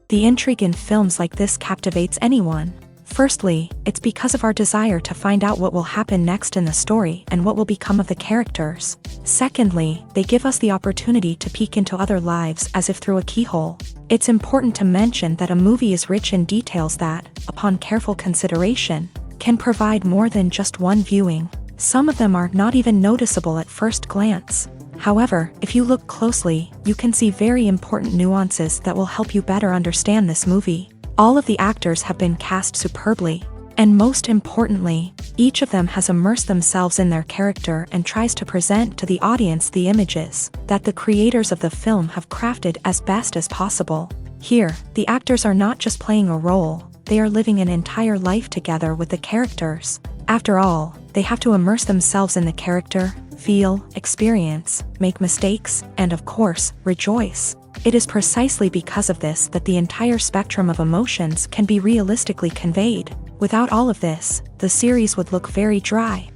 The intrigue in films like this captivates anyone. Firstly, it's because of our desire to find out what will happen next in the story and what will become of the characters. Secondly, they give us the opportunity to peek into other lives as if through a keyhole. It's important to mention that a movie is rich in details that, upon careful consideration, can provide more than just one viewing. Some of them are not even noticeable at first glance. However, if you look closely, you can see very important nuances that will help you better understand this movie. All of the actors have been cast superbly. And most importantly, each of them has immersed themselves in their character and tries to present to the audience the images that the creators of the film have crafted as best as possible. Here, the actors are not just playing a role, they are living an entire life together with the characters. After all, they have to immerse themselves in the character, feel, experience, make mistakes, and of course, rejoice. It is precisely because of this that the entire spectrum of emotions can be realistically conveyed. Without all of this, the series would look very dry.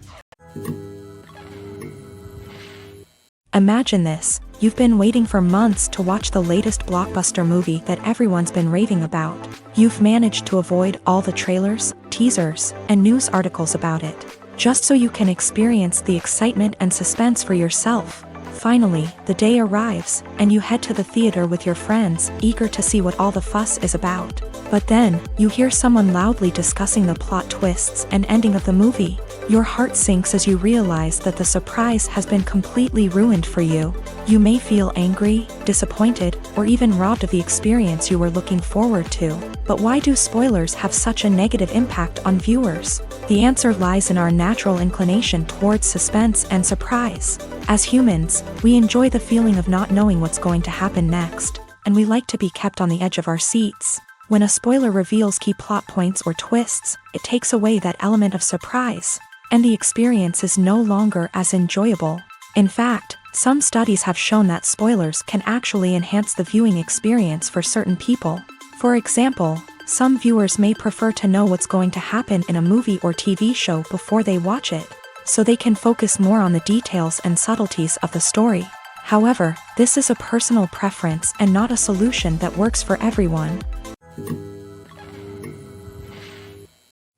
Imagine this, you've been waiting for months to watch the latest blockbuster movie that everyone's been raving about. You've managed to avoid all the trailers, teasers, and news articles about it, just so you can experience the excitement and suspense for yourself. Finally, the day arrives, and you head to the theater with your friends, eager to see what all the fuss is about. But then, you hear someone loudly discussing the plot twists and ending of the movie. Your heart sinks as you realize that the surprise has been completely ruined for you. You may feel angry, disappointed, or even robbed of the experience you were looking forward to. But why do spoilers have such a negative impact on viewers? The answer lies in our natural inclination towards suspense and surprise. As humans, we enjoy the feeling of not knowing what's going to happen next, and we like to be kept on the edge of our seats. When a spoiler reveals key plot points or twists, it takes away that element of surprise, and the experience is no longer as enjoyable. In fact, some studies have shown that spoilers can actually enhance the viewing experience for certain people. For example, some viewers may prefer to know what's going to happen in a movie or TV show before they watch it, so they can focus more on the details and subtleties of the story. However, this is a personal preference and not a solution that works for everyone.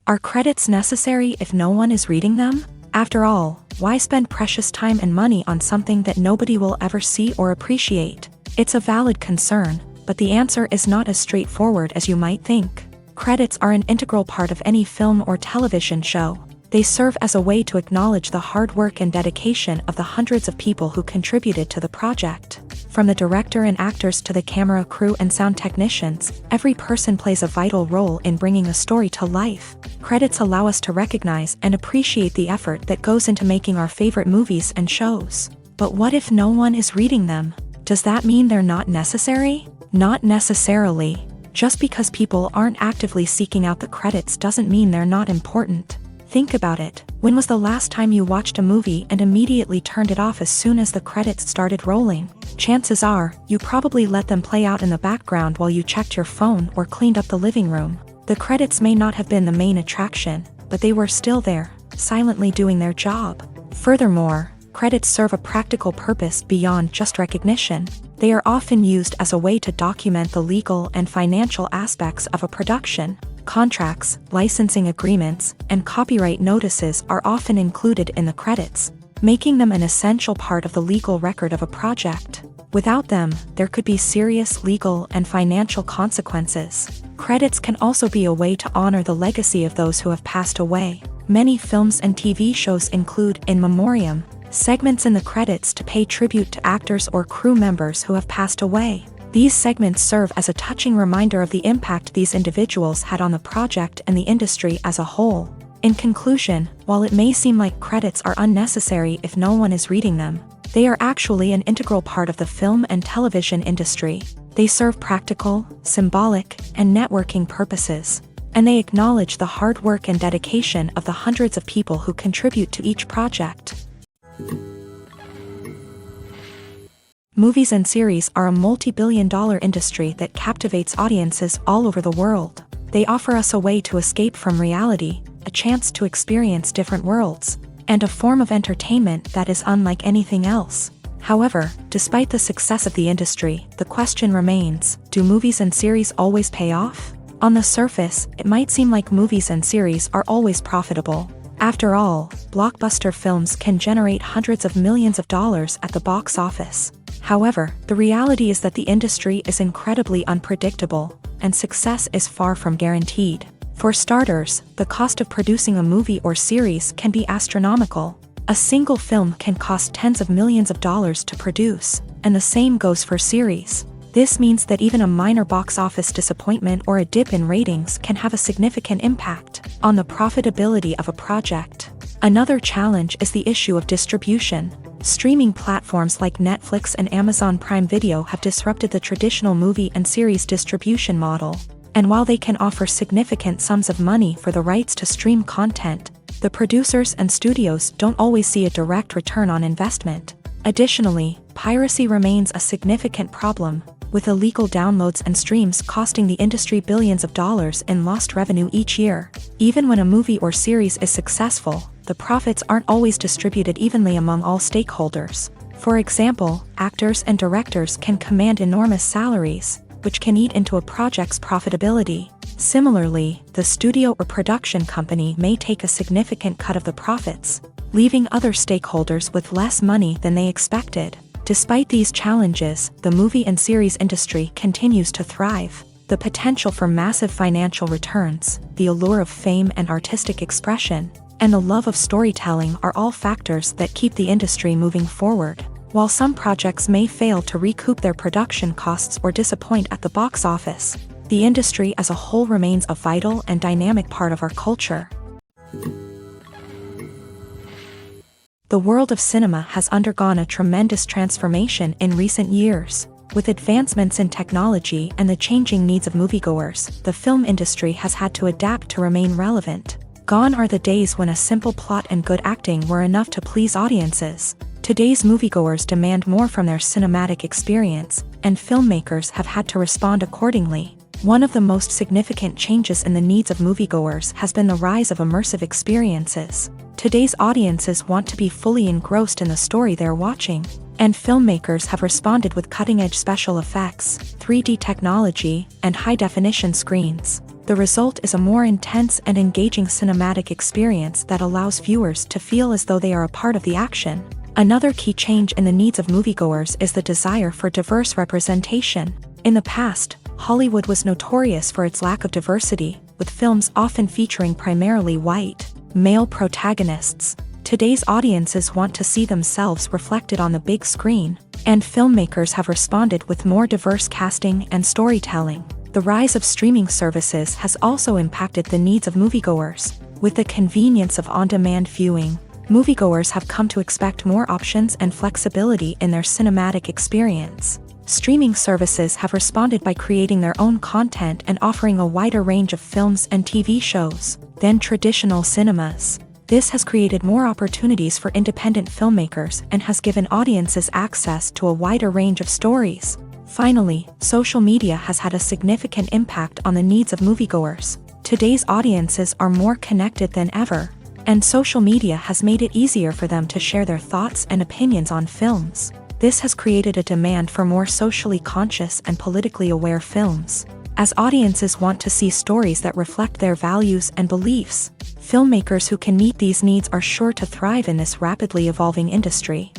Are credits necessary if no one is reading them? After all, why spend precious time and money on something that nobody will ever see or appreciate? It's a valid concern, but the answer is not as straightforward as you might think. Credits are an integral part of any film or television show. They serve as a way to acknowledge the hard work and dedication of the hundreds of people who contributed to the project. From the director and actors to the camera crew and sound technicians, every person plays a vital role in bringing a story to life. Credits allow us to recognize and appreciate the effort that goes into making our favorite movies and shows. But what if no one is reading them? Does that mean they're not necessary? Not necessarily. Just because people aren't actively seeking out the credits doesn't mean they're not important. Think about it. When was the last time you watched a movie and immediately turned it off as soon as the credits started rolling? Chances are, you probably let them play out in the background while you checked your phone or cleaned up the living room. The credits may not have been the main attraction, but they were still there, silently doing their job. Furthermore, credits serve a practical purpose beyond just recognition. They are often used as a way to document the legal and financial aspects of a production. Contracts, licensing agreements, and copyright notices are often included in the credits, making them an essential part of the legal record of a project. Without them, there could be serious legal and financial consequences. Credits can also be a way to honor the legacy of those who have passed away. Many films and TV shows include in memoriam segments in the credits to pay tribute to actors or crew members who have passed away. These segments serve as a touching reminder of the impact these individuals had on the project and the industry as a whole. In conclusion, while it may seem like credits are unnecessary if no one is reading them, they are actually an integral part of the film and television industry. They serve practical, symbolic, and networking purposes, and they acknowledge the hard work and dedication of the hundreds of people who contribute to each project. Movies and series are a multi-billion-dollar industry that captivates audiences all over the world. They offer us a way to escape from reality, a chance to experience different worlds, and a form of entertainment that is unlike anything else. However, despite the success of the industry, the question remains, do movies and series always pay off? On the surface, it might seem like movies and series are always profitable. After all, blockbuster films can generate hundreds of millions of dollars at the box office. However, the reality is that the industry is incredibly unpredictable, and success is far from guaranteed. For starters, the cost of producing a movie or series can be astronomical. A single film can cost tens of millions of dollars to produce, and the same goes for series. This means that even a minor box office disappointment or a dip in ratings can have a significant impact on the profitability of a project. Another challenge is the issue of distribution. Streaming platforms like Netflix and Amazon Prime Video have disrupted the traditional movie and series distribution model. And while they can offer significant sums of money for the rights to stream content, the producers and studios don't always see a direct return on investment. Additionally, piracy remains a significant problem, with illegal downloads and streams costing the industry billions of dollars in lost revenue each year. Even when a movie or series is successful, the profits aren't always distributed evenly among all stakeholders. For example, actors and directors can command enormous salaries, which can eat into a project's profitability. Similarly, the studio or production company may take a significant cut of the profits, leaving other stakeholders with less money than they expected. Despite these challenges, the movie and series industry continues to thrive. The potential for massive financial returns, the allure of fame and artistic expression, and the love of storytelling are all factors that keep the industry moving forward. While some projects may fail to recoup their production costs or disappoint at the box office, the industry as a whole remains a vital and dynamic part of our culture. The world of cinema has undergone a tremendous transformation in recent years. With advancements in technology and the changing needs of moviegoers, the film industry has had to adapt to remain relevant. Gone are the days when a simple plot and good acting were enough to please audiences. Today's moviegoers demand more from their cinematic experience, and filmmakers have had to respond accordingly. One of the most significant changes in the needs of moviegoers has been the rise of immersive experiences. Today's audiences want to be fully engrossed in the story they're watching, and filmmakers have responded with cutting-edge special effects, 3D technology, and high-definition screens. The result is a more intense and engaging cinematic experience that allows viewers to feel as though they are a part of the action. Another key change in the needs of moviegoers is the desire for diverse representation. In the past, Hollywood was notorious for its lack of diversity, with films often featuring primarily white, male protagonists. Today's audiences want to see themselves reflected on the big screen, and filmmakers have responded with more diverse casting and storytelling. The rise of streaming services has also impacted the needs of moviegoers. With the convenience of on-demand viewing, moviegoers have come to expect more options and flexibility in their cinematic experience. Streaming services have responded by creating their own content and offering a wider range of films and TV shows than traditional cinemas. This has created more opportunities for independent filmmakers and has given audiences access to a wider range of stories. Finally, social media has had a significant impact on the needs of moviegoers. Today's audiences are more connected than ever, and social media has made it easier for them to share their thoughts and opinions on films. This has created a demand for more socially conscious and politically aware films. As audiences want to see stories that reflect their values and beliefs, filmmakers who can meet these needs are sure to thrive in this rapidly evolving industry.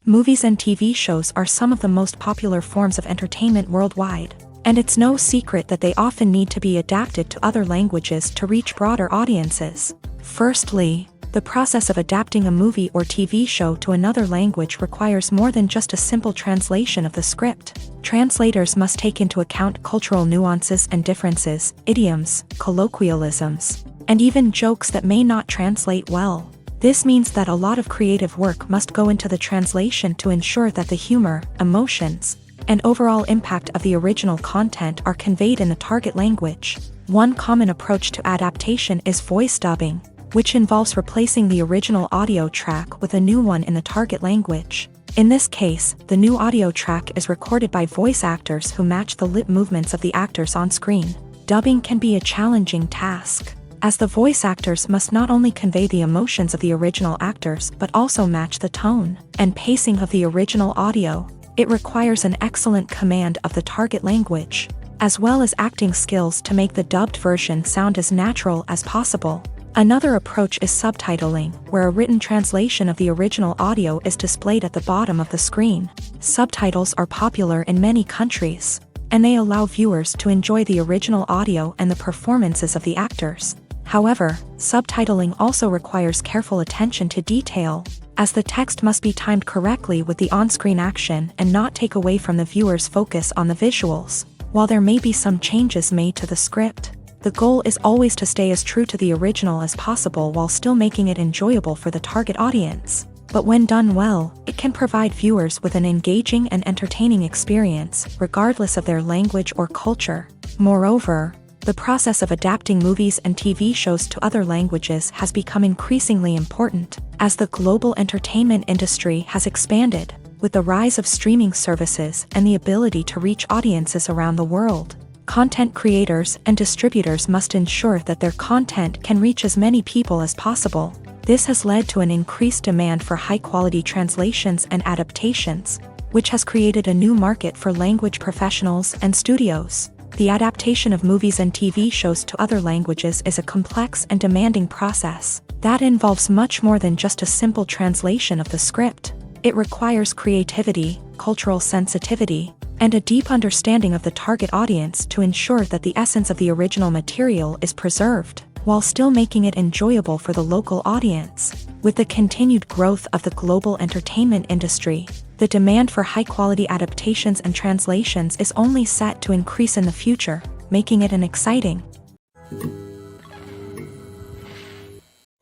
Movies and TV shows are some of the most popular forms of entertainment worldwide, and it's no secret that they often need to be adapted to other languages to reach broader audiences. Firstly, the process of adapting a movie or TV show to another language requires more than just a simple translation of the script. Translators must take into account cultural nuances and differences, idioms, colloquialisms, and even jokes that may not translate well. This means that a lot of creative work must go into the translation to ensure that the humor, emotions, and overall impact of the original content are conveyed in the target language. One common approach to adaptation is voice dubbing, which involves replacing the original audio track with a new one in the target language. In this case, the new audio track is recorded by voice actors who match the lip movements of the actors on screen. Dubbing can be a challenging task, as the voice actors must not only convey the emotions of the original actors but also match the tone and pacing of the original audio. It requires an excellent command of the target language, as well as acting skills to make the dubbed version sound as natural as possible. Another approach is subtitling, where a written translation of the original audio is displayed at the bottom of the screen. Subtitles are popular in many countries, and they allow viewers to enjoy the original audio and the performances of the actors. However, subtitling also requires careful attention to detail, as the text must be timed correctly with the on-screen action and not take away from the viewer's focus on the visuals. While there may be some changes made to the script, the goal is always to stay as true to the original as possible while still making it enjoyable for the target audience. But when done well, it can provide viewers with an engaging and entertaining experience, regardless of their language or culture. Moreover, the process of adapting movies and TV shows to other languages has become increasingly important, as the global entertainment industry has expanded, with the rise of streaming services and the ability to reach audiences around the world. Content creators and distributors must ensure that their content can reach as many people as possible. This has led to an increased demand for high-quality translations and adaptations, which has created a new market for language professionals and studios. The adaptation of movies and TV shows to other languages is a complex and demanding process that involves much more than just a simple translation of the script. It requires creativity, cultural sensitivity, and a deep understanding of the target audience to ensure that the essence of the original material is preserved, while still making it enjoyable for the local audience. With the continued growth of the global entertainment industry, the demand for high-quality adaptations and translations is only set to increase in the future, making it an exciting.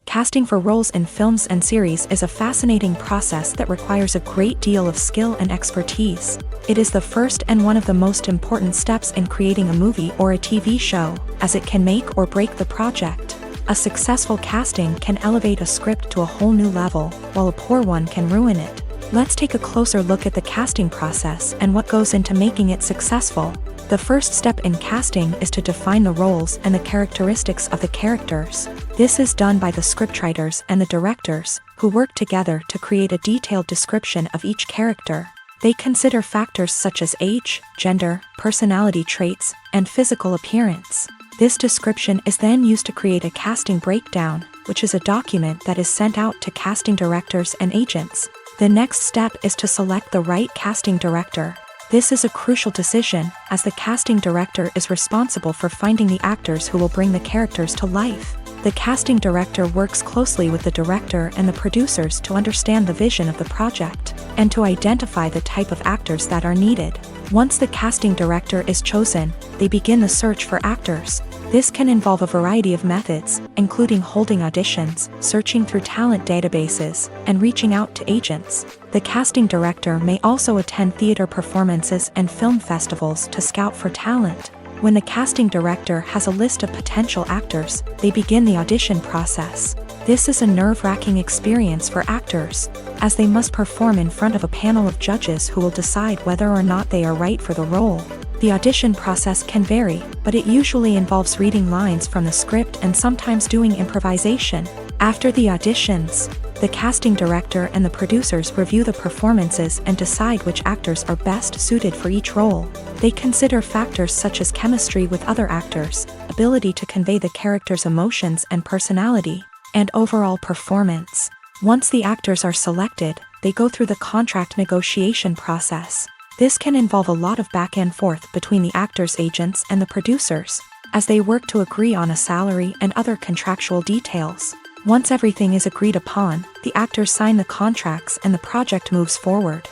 Casting for roles in films and series is a fascinating process that requires a great deal of skill and expertise. It is the first and one of the most important steps in creating a movie or a TV show, as it can make or break the project. A successful casting can elevate a script to a whole new level, while a poor one can ruin it. Let's take a closer look at the casting process and what goes into making it successful. The first step in casting is to define the roles and the characteristics of the characters. This is done by the scriptwriters and the directors, who work together to create a detailed description of each character. They consider factors such as age, gender, personality traits, and physical appearance. This description is then used to create a casting breakdown, which is a document that is sent out to casting directors and agents. The next step is to select the right casting director. This is a crucial decision, as the casting director is responsible for finding the actors who will bring the characters to life. The casting director works closely with the director and the producers to understand the vision of the project, and to identify the type of actors that are needed. Once the casting director is chosen, they begin the search for actors. This can involve a variety of methods, including holding auditions, searching through talent databases, and reaching out to agents. The casting director may also attend theater performances and film festivals to scout for talent. When the casting director has a list of potential actors, they begin the audition process. This is a nerve-wracking experience for actors, as they must perform in front of a panel of judges who will decide whether or not they are right for the role. The audition process can vary, but it usually involves reading lines from the script and sometimes doing improvisation. After the auditions, the casting director and the producers review the performances and decide which actors are best suited for each role. They consider factors such as chemistry with other actors, ability to convey the character's emotions and personality, and overall performance. Once the actors are selected, they go through the contract negotiation process. This can involve a lot of back and forth between the actors' agents and the producers, as they work to agree on a salary and other contractual details. Once everything is agreed upon, the actors sign the contracts and the project moves forward.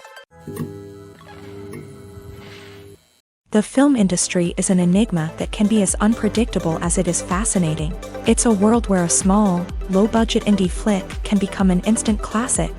The film industry is an enigma that can be as unpredictable as it is fascinating. It's a world where a small, low-budget indie flick can become an instant classic,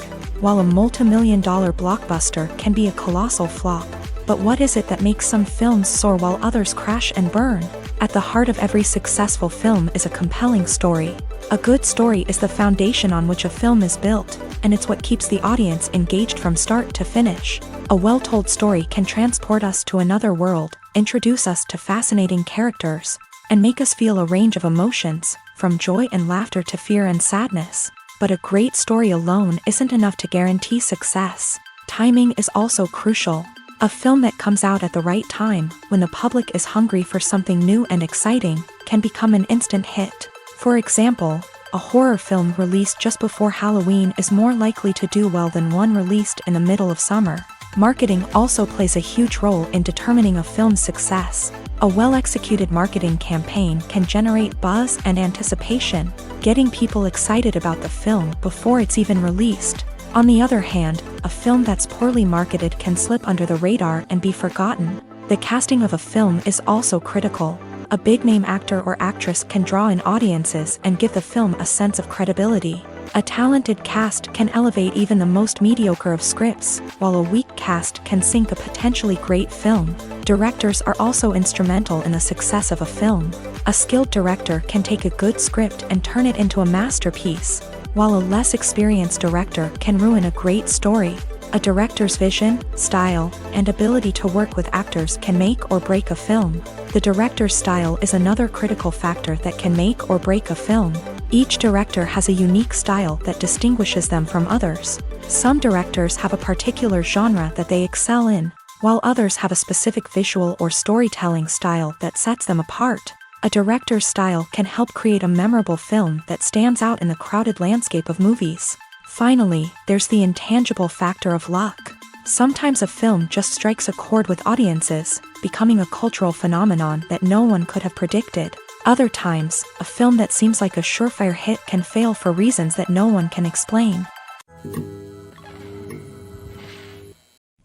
while a multi-million-dollar blockbuster can be a colossal flop. But what is it that makes some films soar while others crash and burn? At the heart of every successful film is a compelling story. A good story is the foundation on which a film is built, and it's what keeps the audience engaged from start to finish. A well-told story can transport us to another world, introduce us to fascinating characters, and make us feel a range of emotions, from joy and laughter to fear and sadness. But a great story alone isn't enough to guarantee success. Timing is also crucial. A film that comes out at the right time, when the public is hungry for something new and exciting, can become an instant hit. For example, a horror film released just before Halloween is more likely to do well than one released in the middle of summer. Marketing also plays a huge role in determining a film's success. A well-executed marketing campaign can generate buzz and anticipation, getting people excited about the film before it's even released. On the other hand, a film that's poorly marketed can slip under the radar and be forgotten. The casting of a film is also critical. A big-name actor or actress can draw in audiences and give the film a sense of credibility. A talented cast can elevate even the most mediocre of scripts, while a weak cast can sink a potentially great film. Directors are also instrumental in the success of a film. A skilled director can take a good script and turn it into a masterpiece, while a less experienced director can ruin a great story. A director's vision, style, and ability to work with actors can make or break a film. The director's style is another critical factor that can make or break a film. Each director has a unique style that distinguishes them from others. Some directors have a particular genre that they excel in, while others have a specific visual or storytelling style that sets them apart. A director's style can help create a memorable film that stands out in the crowded landscape of movies. Finally, there's the intangible factor of luck. Sometimes a film just strikes a chord with audiences, becoming a cultural phenomenon that no one could have predicted. Other times, a film that seems like a surefire hit can fail for reasons that no one can explain.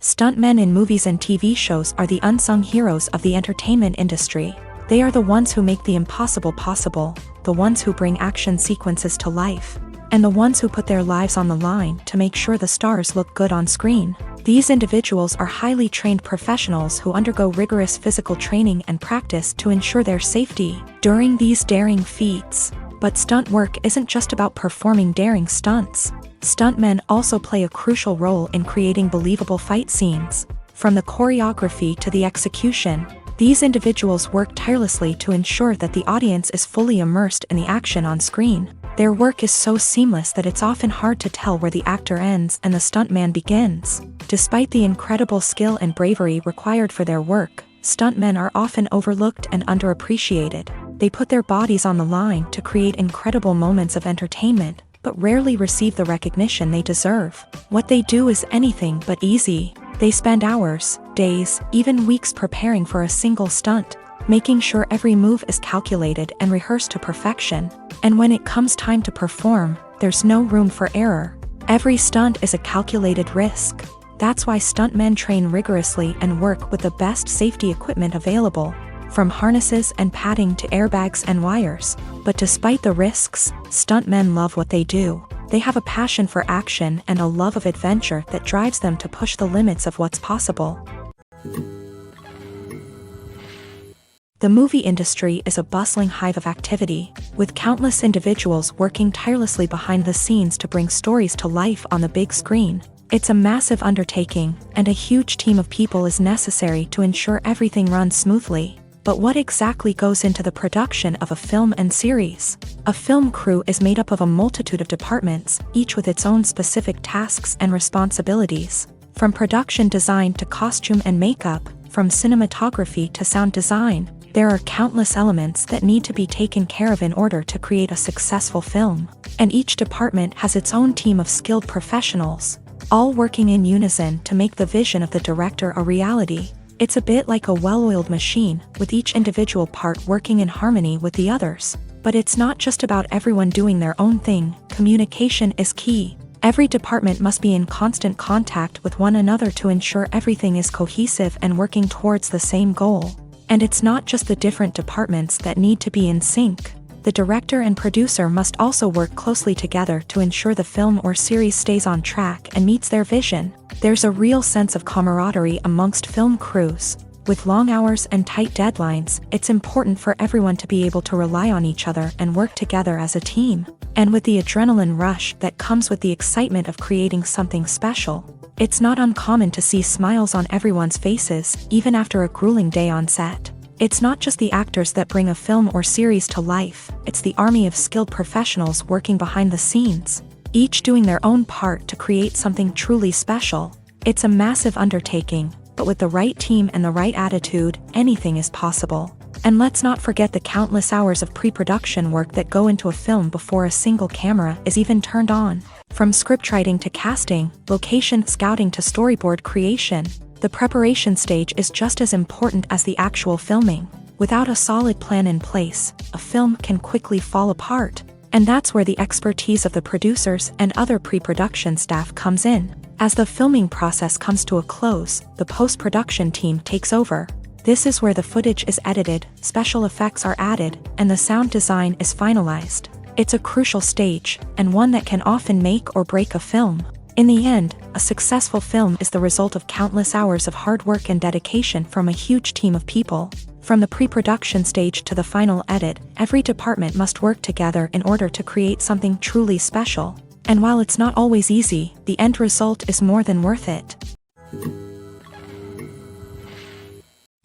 Stuntmen in movies and TV shows are the unsung heroes of the entertainment industry. They are the ones who make the impossible possible, the ones who bring action sequences to life, and the ones who put their lives on the line to make sure the stars look good on screen. These individuals are highly trained professionals who undergo rigorous physical training and practice to ensure their safety during these daring feats. But stunt work isn't just about performing daring stunts. Stuntmen also play a crucial role in creating believable fight scenes. From the choreography to the execution, these individuals work tirelessly to ensure that the audience is fully immersed in the action on screen. Their work is so seamless that it's often hard to tell where the actor ends and the stuntman begins. Despite the incredible skill and bravery required for their work, stuntmen are often overlooked and underappreciated. They put their bodies on the line to create incredible moments of entertainment, but rarely receive the recognition they deserve. What they do is anything but easy. They spend hours, days, even weeks preparing for a single stunt, making sure every move is calculated and rehearsed to perfection. And when it comes time to perform, there's no room for error. Every stunt is a calculated risk. That's why stuntmen train rigorously and work with the best safety equipment available, from harnesses and padding to airbags and wires. But despite the risks, stuntmen love what they do. They have a passion for action and a love of adventure that drives them to push the limits of what's possible. The movie industry is a bustling hive of activity, with countless individuals working tirelessly behind the scenes to bring stories to life on the big screen. It's a massive undertaking, and a huge team of people is necessary to ensure everything runs smoothly. But what exactly goes into the production of a film and series? A film crew is made up of a multitude of departments, each with its own specific tasks and responsibilities. From production design to costume and makeup, from cinematography to sound design, there are countless elements that need to be taken care of in order to create a successful film. And each department has its own team of skilled professionals, all working in unison to make the vision of the director a reality. It's a bit like a well-oiled machine, with each individual part working in harmony with the others. But it's not just about everyone doing their own thing. Communication is key. Every department must be in constant contact with one another to ensure everything is cohesive and working towards the same goal. And it's not just the different departments that need to be in sync. The director and producer must also work closely together to ensure the film or series stays on track and meets their vision. There's a real sense of camaraderie amongst film crews. With long hours and tight deadlines, it's important for everyone to be able to rely on each other and work together as a team. And with the adrenaline rush that comes with the excitement of creating something special, it's not uncommon to see smiles on everyone's faces, even after a grueling day on set. It's not just the actors that bring a film or series to life, it's the army of skilled professionals working behind the scenes, each doing their own part to create something truly special. It's a massive undertaking, but with the right team and the right attitude, anything is possible. And let's not forget the countless hours of pre-production work that go into a film before a single camera is even turned on. From scriptwriting to casting, location scouting to storyboard creation, the preparation stage is just as important as the actual filming. Without a solid plan in place, a film can quickly fall apart. And that's where the expertise of the producers and other pre-production staff comes in. As the filming process comes to a close, the post-production team takes over. This is where the footage is edited, special effects are added, and the sound design is finalized. It's a crucial stage, and one that can often make or break a film. In the end, a successful film is the result of countless hours of hard work and dedication from a huge team of people. From the pre-production stage to the final edit, every department must work together in order to create something truly special. And while it's not always easy, the end result is more than worth it.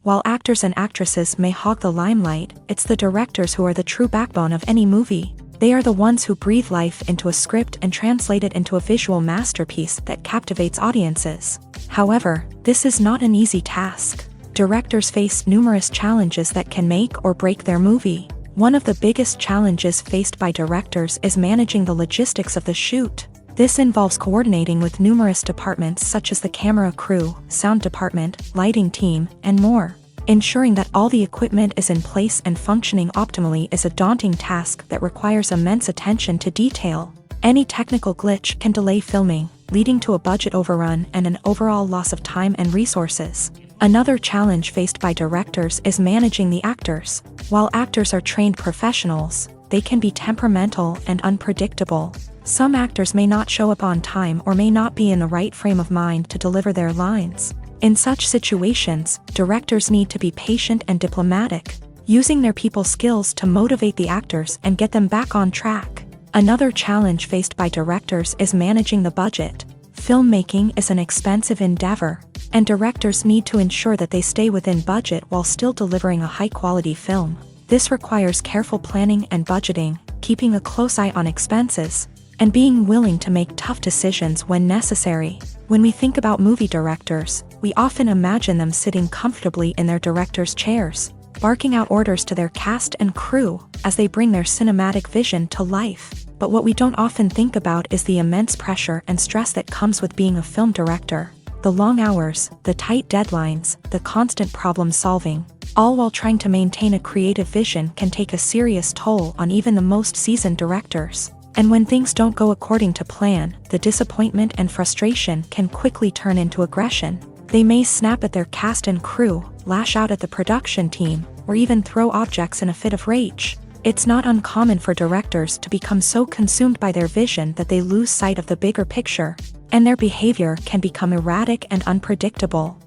While actors and actresses may hog the limelight, it's the directors who are the true backbone of any movie. They are the ones who breathe life into a script and translate it into a visual masterpiece that captivates audiences. However, this is not an easy task. Directors face numerous challenges that can make or break their movie. One of the biggest challenges faced by directors is managing the logistics of the shoot. This involves coordinating with numerous departments such as the camera crew, sound department, lighting team, and more. Ensuring that all the equipment is in place and functioning optimally is a daunting task that requires immense attention to detail. Any technical glitch can delay filming, leading to a budget overrun and an overall loss of time and resources. Another challenge faced by directors is managing the actors. While actors are trained professionals, they can be temperamental and unpredictable. Some actors may not show up on time or may not be in the right frame of mind to deliver their lines. In such situations, directors need to be patient and diplomatic, using their people skills to motivate the actors and get them back on track. Another challenge faced by directors is managing the budget. Filmmaking is an expensive endeavor, and directors need to ensure that they stay within budget while still delivering a high-quality film. This requires careful planning and budgeting, keeping a close eye on expenses, and being willing to make tough decisions when necessary. When we think about movie directors, we often imagine them sitting comfortably in their director's chairs, barking out orders to their cast and crew as they bring their cinematic vision to life. But what we don't often think about is the immense pressure and stress that comes with being a film director. The long hours, the tight deadlines, the constant problem solving, all while trying to maintain a creative vision can take a serious toll on even the most seasoned directors. And when things don't go according to plan, the disappointment and frustration can quickly turn into aggression. They may snap at their cast and crew, lash out at the production team, or even throw objects in a fit of rage. It's not uncommon for directors to become so consumed by their vision that they lose sight of the bigger picture, and their behavior can become erratic and unpredictable.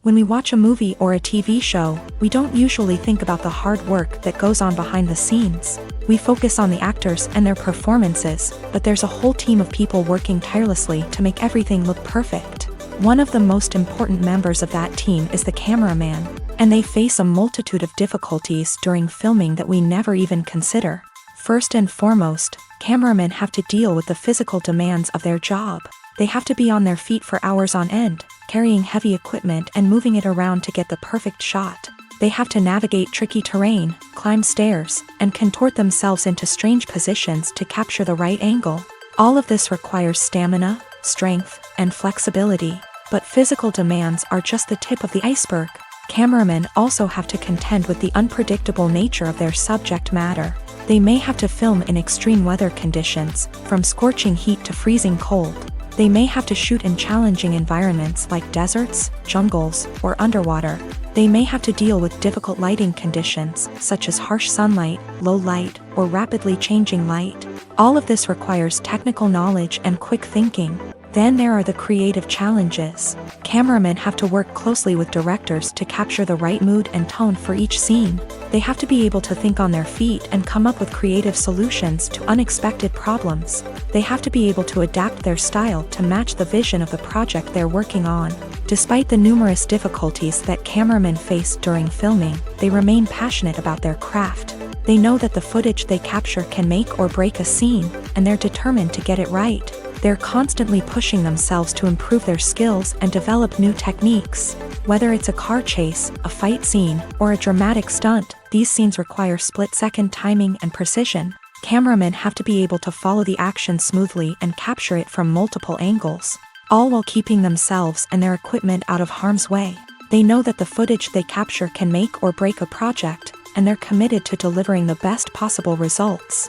When we watch a movie or a TV show, we don't usually think about the hard work that goes on behind the scenes. We focus on the actors and their performances, but there's a whole team of people working tirelessly to make everything look perfect. One of the most important members of that team is the cameraman, and they face a multitude of difficulties during filming that we never even consider. First and foremost, cameramen have to deal with the physical demands of their job. They have to be on their feet for hours on end, carrying heavy equipment and moving it around to get the perfect shot. They have to navigate tricky terrain, climb stairs, and contort themselves into strange positions to capture the right angle. All of this requires stamina, strength, and flexibility. But physical demands are just the tip of the iceberg. Cameramen also have to contend with the unpredictable nature of their subject matter. They may have to film in extreme weather conditions, from scorching heat to freezing cold. They may have to shoot in challenging environments like deserts, jungles, or underwater. They may have to deal with difficult lighting conditions, such as harsh sunlight, low light, or rapidly changing light. All of this requires technical knowledge and quick thinking. Then there are the creative challenges. Cameramen have to work closely with directors to capture the right mood and tone for each scene. They have to be able to think on their feet and come up with creative solutions to unexpected problems. They have to be able to adapt their style to match the vision of the project they're working on. Despite the numerous difficulties that cameramen face during filming, they remain passionate about their craft. They know that the footage they capture can make or break a scene, and they're determined to get it right. They're constantly pushing themselves to improve their skills and develop new techniques. Whether it's a car chase, a fight scene, or a dramatic stunt, these scenes require split-second timing and precision. Cameramen have to be able to follow the action smoothly and capture it from multiple angles, all while keeping themselves and their equipment out of harm's way. They know that the footage they capture can make or break a project, and they're committed to delivering the best possible results.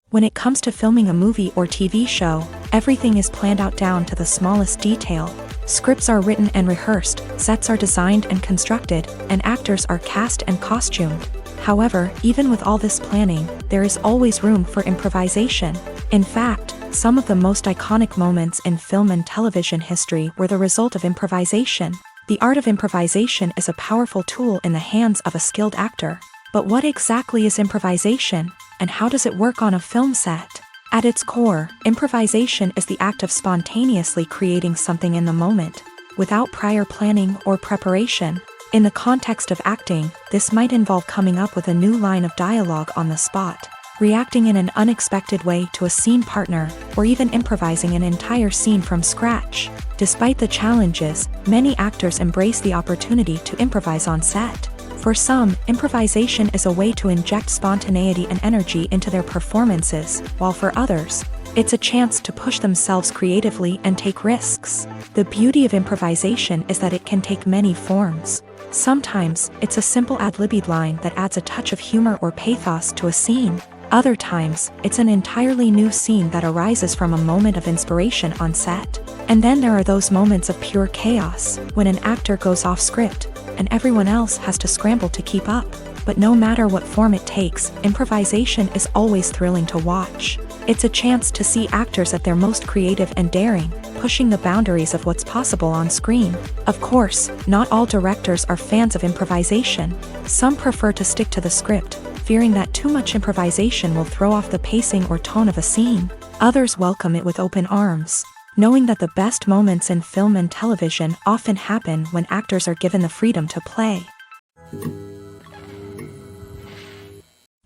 When it comes to filming a movie or TV show, everything is planned out down to the smallest detail. Scripts are written and rehearsed, sets are designed and constructed, and actors are cast and costumed. However, even with all this planning, there is always room for improvisation. In fact, some of the most iconic moments in film and television history were the result of improvisation. The art of improvisation is a powerful tool in the hands of a skilled actor. But what exactly is improvisation, and how does it work on a film set? At its core, improvisation is the act of spontaneously creating something in the moment, without prior planning or preparation. In the context of acting, this might involve coming up with a new line of dialogue on the spot, reacting in an unexpected way to a scene partner, or even improvising an entire scene from scratch. Despite the challenges, many actors embrace the opportunity to improvise on set. For some, improvisation is a way to inject spontaneity and energy into their performances, while for others, it's a chance to push themselves creatively and take risks. The beauty of improvisation is that it can take many forms. Sometimes, it's a simple ad-libbed line that adds a touch of humor or pathos to a scene. Other times, it's an entirely new scene that arises from a moment of inspiration on set. And then there are those moments of pure chaos, when an actor goes off script, and everyone else has to scramble to keep up. But no matter what form it takes, improvisation is always thrilling to watch. It's a chance to see actors at their most creative and daring, pushing the boundaries of what's possible on screen. Of course, not all directors are fans of improvisation. Some prefer to stick to the script, fearing that too much improvisation will throw off the pacing or tone of a scene. Others welcome it with open arms, knowing that the best moments in film and television often happen when actors are given the freedom to play.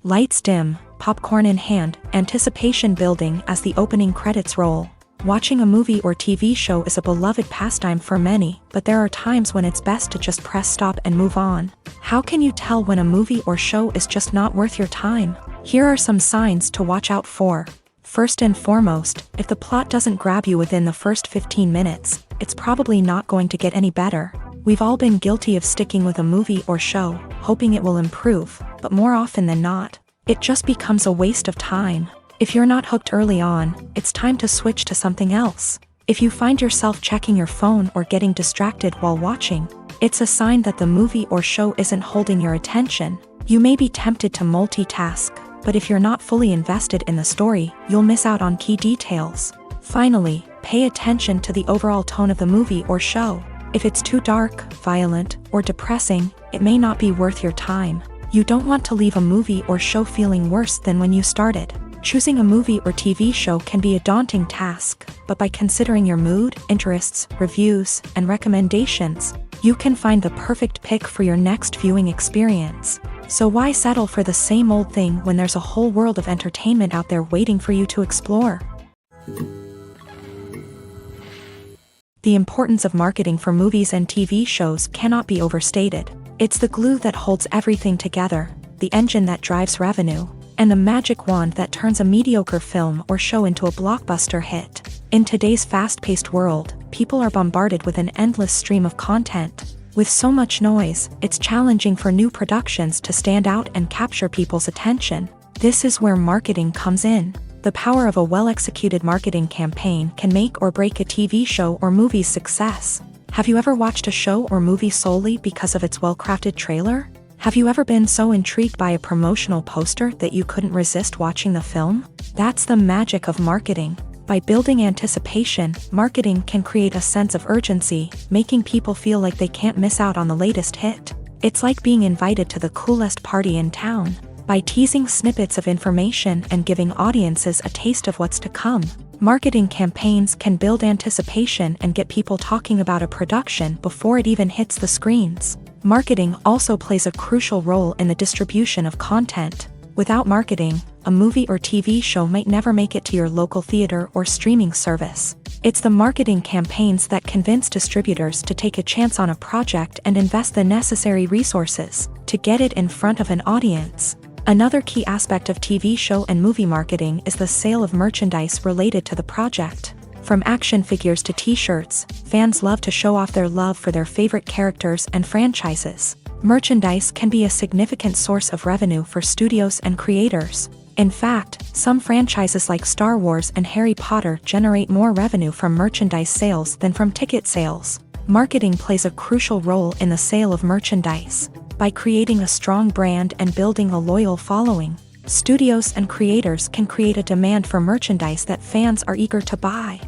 Lights dim, popcorn in hand, anticipation building as the opening credits roll. Watching a movie or TV show is a beloved pastime for many, but there are times when it's best to just press stop and move on. How can you tell when a movie or show is just not worth your time? Here are some signs to watch out for. First and foremost, if the plot doesn't grab you within the first 15 minutes, it's probably not going to get any better. We've all been guilty of sticking with a movie or show, hoping it will improve, but more often than not, it just becomes a waste of time. If you're not hooked early on, it's time to switch to something else. If you find yourself checking your phone or getting distracted while watching, it's a sign that the movie or show isn't holding your attention. You may be tempted to multitask, but if you're not fully invested in the story, you'll miss out on key details. Finally, pay attention to the overall tone of the movie or show. If it's too dark, violent, or depressing, it may not be worth your time. You don't want to leave a movie or show feeling worse than when you started. Choosing a movie or TV show can be a daunting task, but by considering your mood, interests, reviews, and recommendations, you can find the perfect pick for your next viewing experience. So why settle for the same old thing when there's a whole world of entertainment out there waiting for you to explore? The importance of marketing for movies and TV shows cannot be overstated. It's the glue that holds everything together, the engine that drives revenue, and the magic wand that turns a mediocre film or show into a blockbuster hit. In today's fast-paced world, people are bombarded with an endless stream of content. With so much noise, it's challenging for new productions to stand out and capture people's attention. This is where marketing comes in. The power of a well-executed marketing campaign can make or break a TV show or movie's success. Have you ever watched a show or movie solely because of its well-crafted trailer? Have you ever been so intrigued by a promotional poster that you couldn't resist watching the film? That's the magic of marketing. By building anticipation, marketing can create a sense of urgency, making people feel like they can't miss out on the latest hit. It's like being invited to the coolest party in town. By teasing snippets of information and giving audiences a taste of what's to come, Marketing campaigns can build anticipation and get people talking about a production before it even hits the screens. Marketing also plays a crucial role in the distribution of content. Without marketing, a movie or TV show might never make it to your local theater or streaming service. It's the marketing campaigns that convince distributors to take a chance on a project and invest the necessary resources to get it in front of an audience. Another key aspect of TV show and movie marketing is the sale of merchandise related to the project. From action figures to t-shirts, fans love to show off their love for their favorite characters and franchises. Merchandise can be a significant source of revenue for studios and creators. In fact, some franchises like Star Wars and Harry Potter generate more revenue from merchandise sales than from ticket sales. Marketing plays a crucial role in the sale of merchandise. By creating a strong brand and building a loyal following, studios and creators can create a demand for merchandise that fans are eager to buy.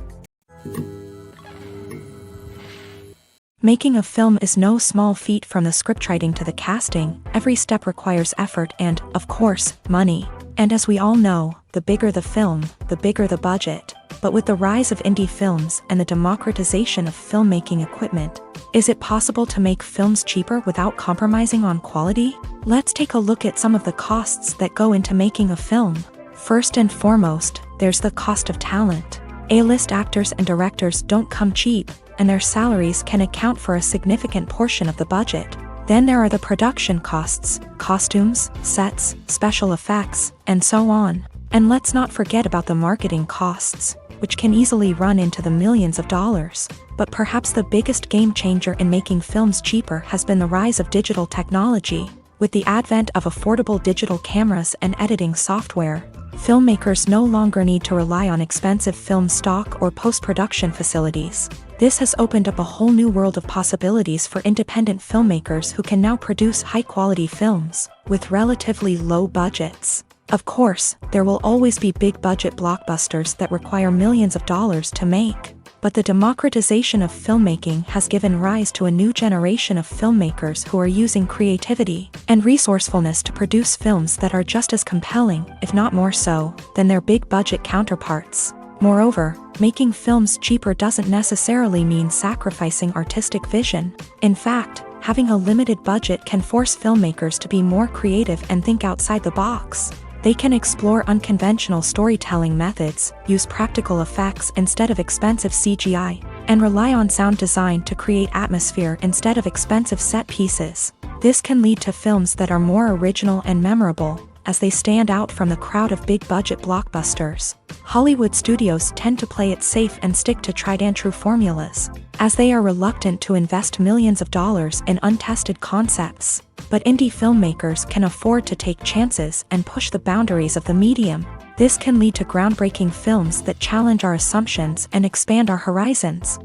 Making a film is no small feat. From the scriptwriting to the casting, every step requires effort and, of course, money. And as we all know, the bigger the film, the bigger the budget. But with the rise of indie films and the democratization of filmmaking equipment, is it possible to make films cheaper without compromising on quality? Let's take a look at some of the costs that go into making a film. First and foremost, there's the cost of talent. A-list actors and directors don't come cheap, and their salaries can account for a significant portion of the budget. Then there are the production costs, costumes, sets, special effects, and so on. And let's not forget about the marketing costs, which can easily run into the millions of dollars. But perhaps the biggest game changer in making films cheaper has been the rise of digital technology. With the advent of affordable digital cameras and editing software, filmmakers no longer need to rely on expensive film stock or post-production facilities. This has opened up a whole new world of possibilities for independent filmmakers who can now produce high-quality films with relatively low budgets. Of course, there will always be big-budget blockbusters that require millions of dollars to make. But the democratization of filmmaking has given rise to a new generation of filmmakers who are using creativity and resourcefulness to produce films that are just as compelling, if not more so, than their big-budget counterparts. Moreover, making films cheaper doesn't necessarily mean sacrificing artistic vision. In fact, having a limited budget can force filmmakers to be more creative and think outside the box. They can explore unconventional storytelling methods, use practical effects instead of expensive CGI, and rely on sound design to create atmosphere instead of expensive set pieces. This can lead to films that are more original and memorable, as they stand out from the crowd of big-budget blockbusters. Hollywood studios tend to play it safe and stick to tried-and-true formulas, as they are reluctant to invest millions of dollars in untested concepts. But indie filmmakers can afford to take chances and push the boundaries of the medium. This can lead to groundbreaking films that challenge our assumptions and expand our horizons.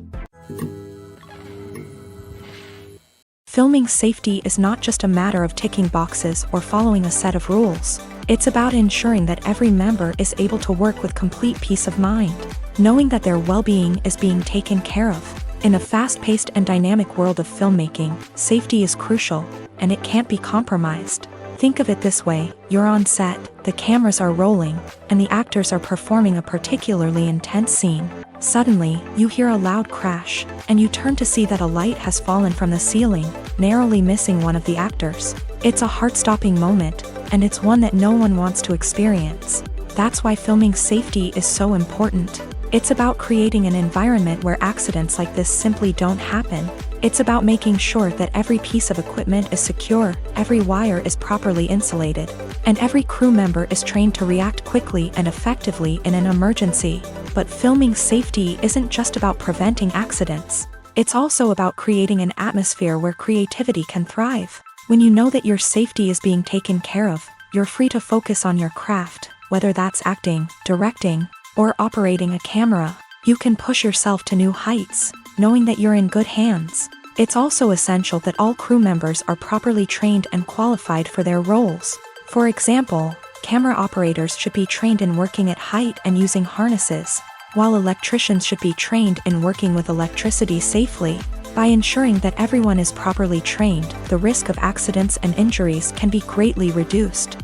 Filming safety is not just a matter of ticking boxes or following a set of rules. It's about ensuring that every member is able to work with complete peace of mind, knowing that their well-being is being taken care of. In a fast-paced and dynamic world of filmmaking, safety is crucial, and it can't be compromised. Think of it this way: you're on set, the cameras are rolling, and the actors are performing a particularly intense scene. Suddenly, you hear a loud crash, and you turn to see that a light has fallen from the ceiling, narrowly missing one of the actors. It's a heart-stopping moment, and it's one that no one wants to experience. That's why filming safety is so important. It's about creating an environment where accidents like this simply don't happen. It's about making sure that every piece of equipment is secure, every wire is properly insulated, and every crew member is trained to react quickly and effectively in an emergency. But filming safety isn't just about preventing accidents. It's also about creating an atmosphere where creativity can thrive. When you know that your safety is being taken care of, you're free to focus on your craft, whether that's acting, directing, or operating a camera. You can push yourself to new heights, knowing that you're in good hands. It's also essential that all crew members are properly trained and qualified for their roles. For example, camera operators should be trained in working at height and using harnesses, while electricians should be trained in working with electricity safely. By ensuring that everyone is properly trained, the risk of accidents and injuries can be greatly reduced.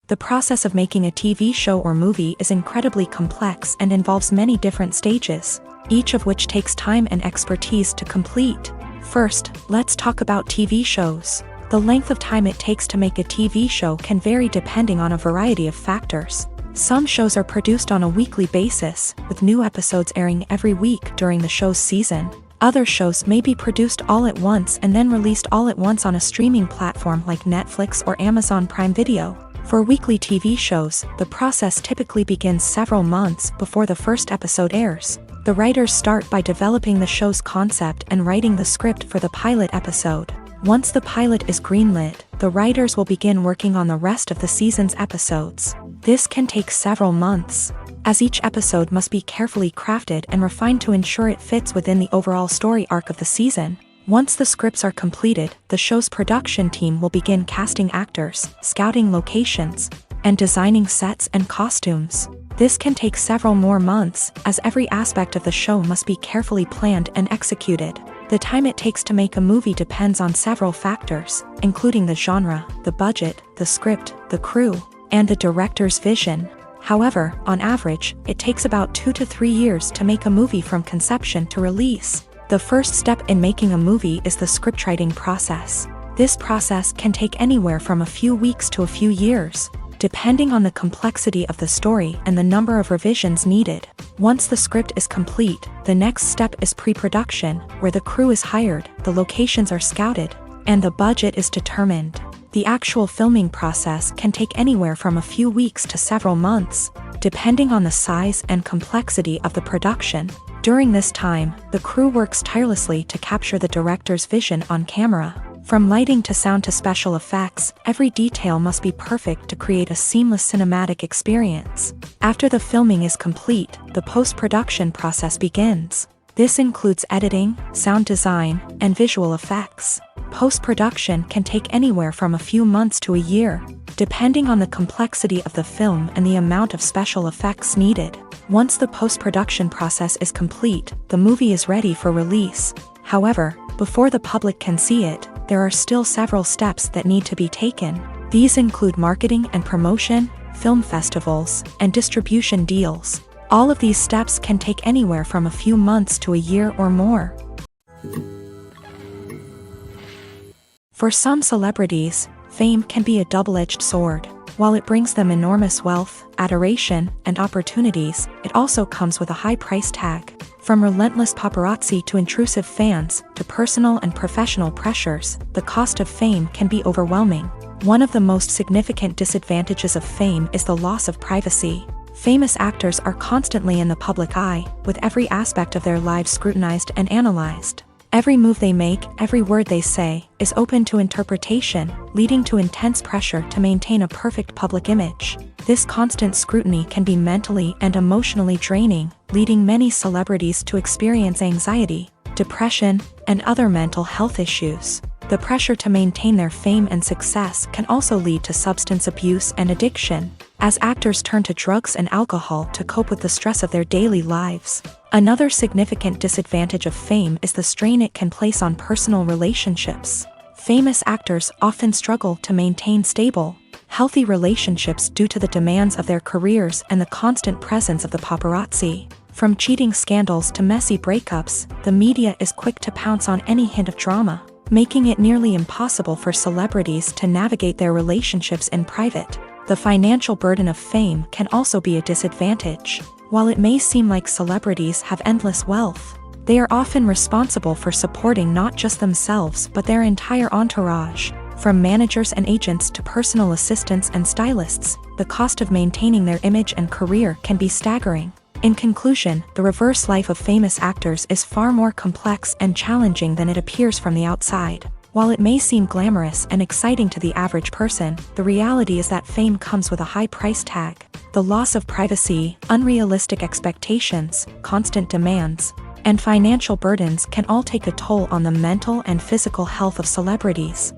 The process of making a TV show or movie is incredibly complex and involves many different stages, each of which takes time and expertise to complete. First, let's talk about TV shows. The length of time it takes to make a TV show can vary depending on a variety of factors. Some shows are produced on a weekly basis, with new episodes airing every week during the show's season. Other shows may be produced all at once and then released all at once on a streaming platform like Netflix or Amazon Prime Video. For weekly TV shows, the process typically begins several months before the first episode airs. The writers start by developing the show's concept and writing the script for the pilot episode. Once the pilot is greenlit, the writers will begin working on the rest of the season's episodes. This can take several months, as each episode must be carefully crafted and refined to ensure it fits within the overall story arc of the season. Once the scripts are completed, the show's production team will begin casting actors, scouting locations, and designing sets and costumes. This can take several more months, as every aspect of the show must be carefully planned and executed. The time it takes to make a movie depends on several factors, including the genre, the budget, the script, the crew, and the director's vision. However, on average, it takes about 2 to 3 years to make a movie from conception to release. The first step in making a movie is the scriptwriting process. This process can take anywhere from a few weeks to a few years, depending on the complexity of the story and the number of revisions needed. Once the script is complete, the next step is pre-production, where the crew is hired, the locations are scouted, and the budget is determined. The actual filming process can take anywhere from a few weeks to several months, depending on the size and complexity of the production. During this time, the crew works tirelessly to capture the director's vision on camera. From lighting to sound to special effects, every detail must be perfect to create a seamless cinematic experience. After the filming is complete, the post-production process begins. This includes editing, sound design, and visual effects. Post-production can take anywhere from a few months to a year, depending on the complexity of the film and the amount of special effects needed. Once the post-production process is complete, the movie is ready for release. However, before the public can see it, there are still several steps that need to be taken. These include marketing and promotion, film festivals, and distribution deals. All of these steps can take anywhere from a few months to a year or more. For some celebrities, fame can be a double-edged sword. While it brings them enormous wealth, adoration, and opportunities, it also comes with a high price tag. From relentless paparazzi to intrusive fans, to personal and professional pressures, the cost of fame can be overwhelming. One of the most significant disadvantages of fame is the loss of privacy. Famous actors are constantly in the public eye, with every aspect of their lives scrutinized and analyzed. Every move they make, every word they say, is open to interpretation, leading to intense pressure to maintain a perfect public image. This constant scrutiny can be mentally and emotionally draining, leading many celebrities to experience anxiety, depression, and other mental health issues. The pressure to maintain their fame and success can also lead to substance abuse and addiction, as actors turn to drugs and alcohol to cope with the stress of their daily lives. Another significant disadvantage of fame is the strain it can place on personal relationships. Famous actors often struggle to maintain stable, healthy relationships due to the demands of their careers and the constant presence of the paparazzi. From cheating scandals to messy breakups, the media is quick to pounce on any hint of drama, making it nearly impossible for celebrities to navigate their relationships in private. The financial burden of fame can also be a disadvantage. While it may seem like celebrities have endless wealth, they are often responsible for supporting not just themselves but their entire entourage. From managers and agents to personal assistants and stylists, the cost of maintaining their image and career can be staggering. In conclusion, the reverse life of famous actors is far more complex and challenging than it appears from the outside. While it may seem glamorous and exciting to the average person, the reality is that fame comes with a high price tag. The loss of privacy, unrealistic expectations, constant demands, and financial burdens can all take a toll on the mental and physical health of celebrities.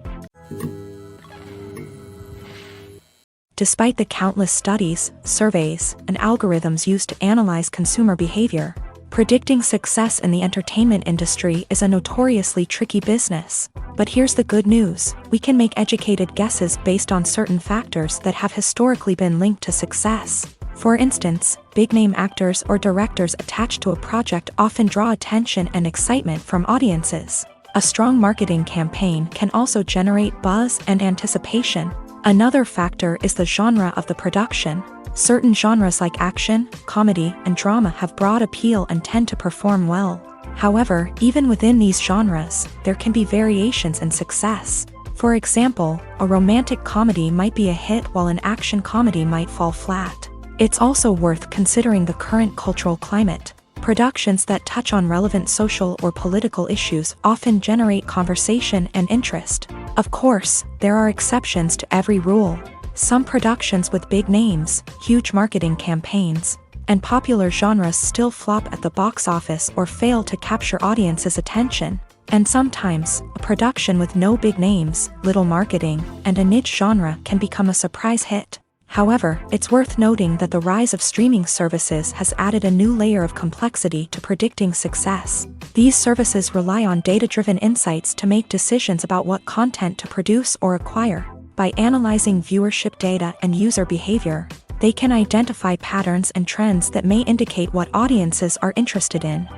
Despite the countless studies, surveys, and algorithms used to analyze consumer behavior, Predicting success in the entertainment industry is a notoriously tricky business. But here's the good news: we can make educated guesses based on certain factors that have historically been linked to success. For instance, big-name actors or directors attached to a project often draw attention and excitement from audiences. A strong marketing campaign can also generate buzz and anticipation. Another factor is the genre of the production. Certain genres like action, comedy, and drama have broad appeal and tend to perform well. However, even within these genres, there can be variations in success. For example, a romantic comedy might be a hit while an action comedy might fall flat. It's also worth considering the current cultural climate. Productions that touch on relevant social or political issues often generate conversation and interest. Of course, there are exceptions to every rule. Some productions with big names, huge marketing campaigns, and popular genres still flop at the box office or fail to capture audiences' attention. And sometimes, a production with no big names, little marketing, and a niche genre can become a surprise hit. However, it's worth noting that the rise of streaming services has added a new layer of complexity to predicting success. These services rely on data-driven insights to make decisions about what content to produce or acquire. By analyzing viewership data and user behavior, they can identify patterns and trends that may indicate what audiences are interested in.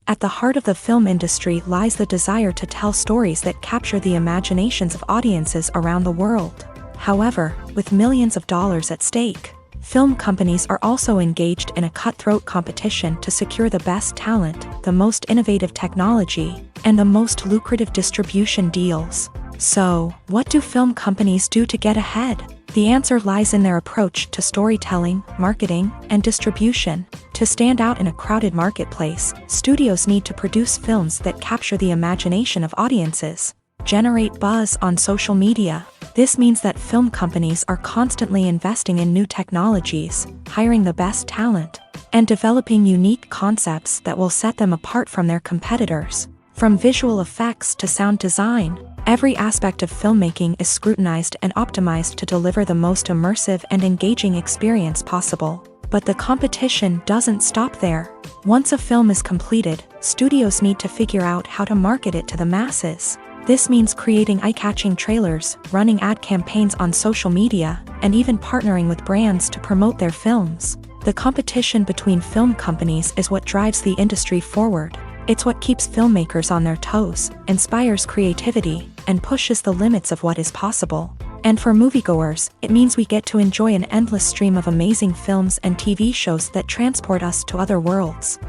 At the heart of the film industry lies the desire to tell stories that capture the imaginations of audiences around the world. However, with millions of dollars at stake, film companies are also engaged in a cutthroat competition to secure the best talent, the most innovative technology, and the most lucrative distribution deals. So, what do film companies do to get ahead? The answer lies in their approach to storytelling, marketing, and distribution. To stand out in a crowded marketplace, studios need to produce films that capture the imagination of audiences, generate buzz on social media. This means that film companies are constantly investing in new technologies, hiring the best talent, and developing unique concepts that will set them apart from their competitors. From visual effects to sound design, every aspect of filmmaking is scrutinized and optimized to deliver the most immersive and engaging experience possible. But the competition doesn't stop there. Once a film is completed, studios need to figure out how to market it to the masses. This means creating eye-catching trailers, running ad campaigns on social media, and even partnering with brands to promote their films. The competition between film companies is what drives the industry forward. It's what keeps filmmakers on their toes, inspires creativity, and pushes the limits of what is possible. And for moviegoers, it means we get to enjoy an endless stream of amazing films and TV shows that transport us to other worlds.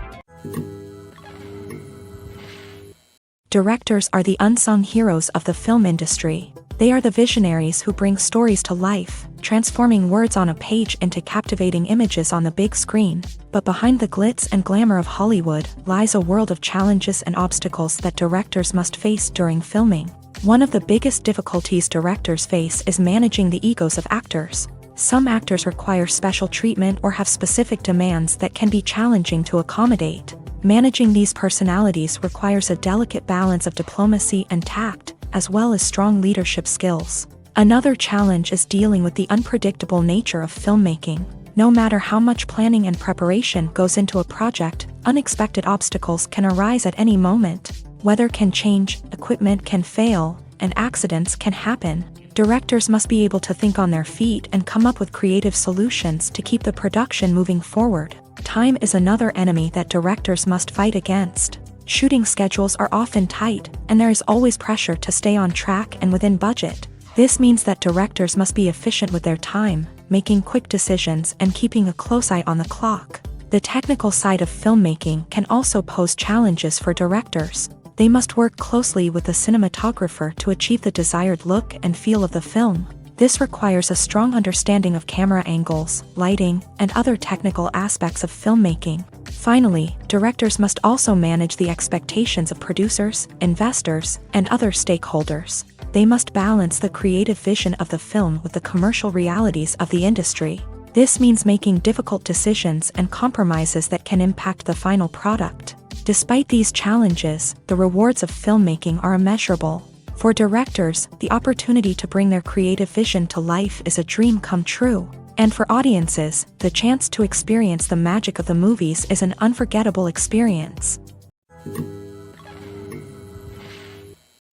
Directors are the unsung heroes of the film industry. They are the visionaries who bring stories to life, transforming words on a page into captivating images on the big screen. But behind the glitz and glamour of Hollywood lies a world of challenges and obstacles that directors must face during filming. One of the biggest difficulties directors face is managing the egos of actors. Some actors require special treatment or have specific demands that can be challenging to accommodate. Managing these personalities requires a delicate balance of diplomacy and tact, as well as strong leadership skills. Another challenge is dealing with the unpredictable nature of filmmaking. No matter how much planning and preparation goes into a project, unexpected obstacles can arise at any moment. Weather can change, equipment can fail, and accidents can happen. Directors must be able to think on their feet and come up with creative solutions to keep the production moving forward. Time is another enemy that directors must fight against. Shooting schedules are often tight, and there is always pressure to stay on track and within budget. This means that directors must be efficient with their time, making quick decisions and keeping a close eye on the clock. The technical side of filmmaking can also pose challenges for directors. They must work closely with the cinematographer to achieve the desired look and feel of the film. This requires a strong understanding of camera angles, lighting, and other technical aspects of filmmaking. Finally, directors must also manage the expectations of producers, investors, and other stakeholders. They must balance the creative vision of the film with the commercial realities of the industry. This means making difficult decisions and compromises that can impact the final product. Despite these challenges, the rewards of filmmaking are immeasurable. For directors, the opportunity to bring their creative vision to life is a dream come true. And for audiences, the chance to experience the magic of the movies is an unforgettable experience.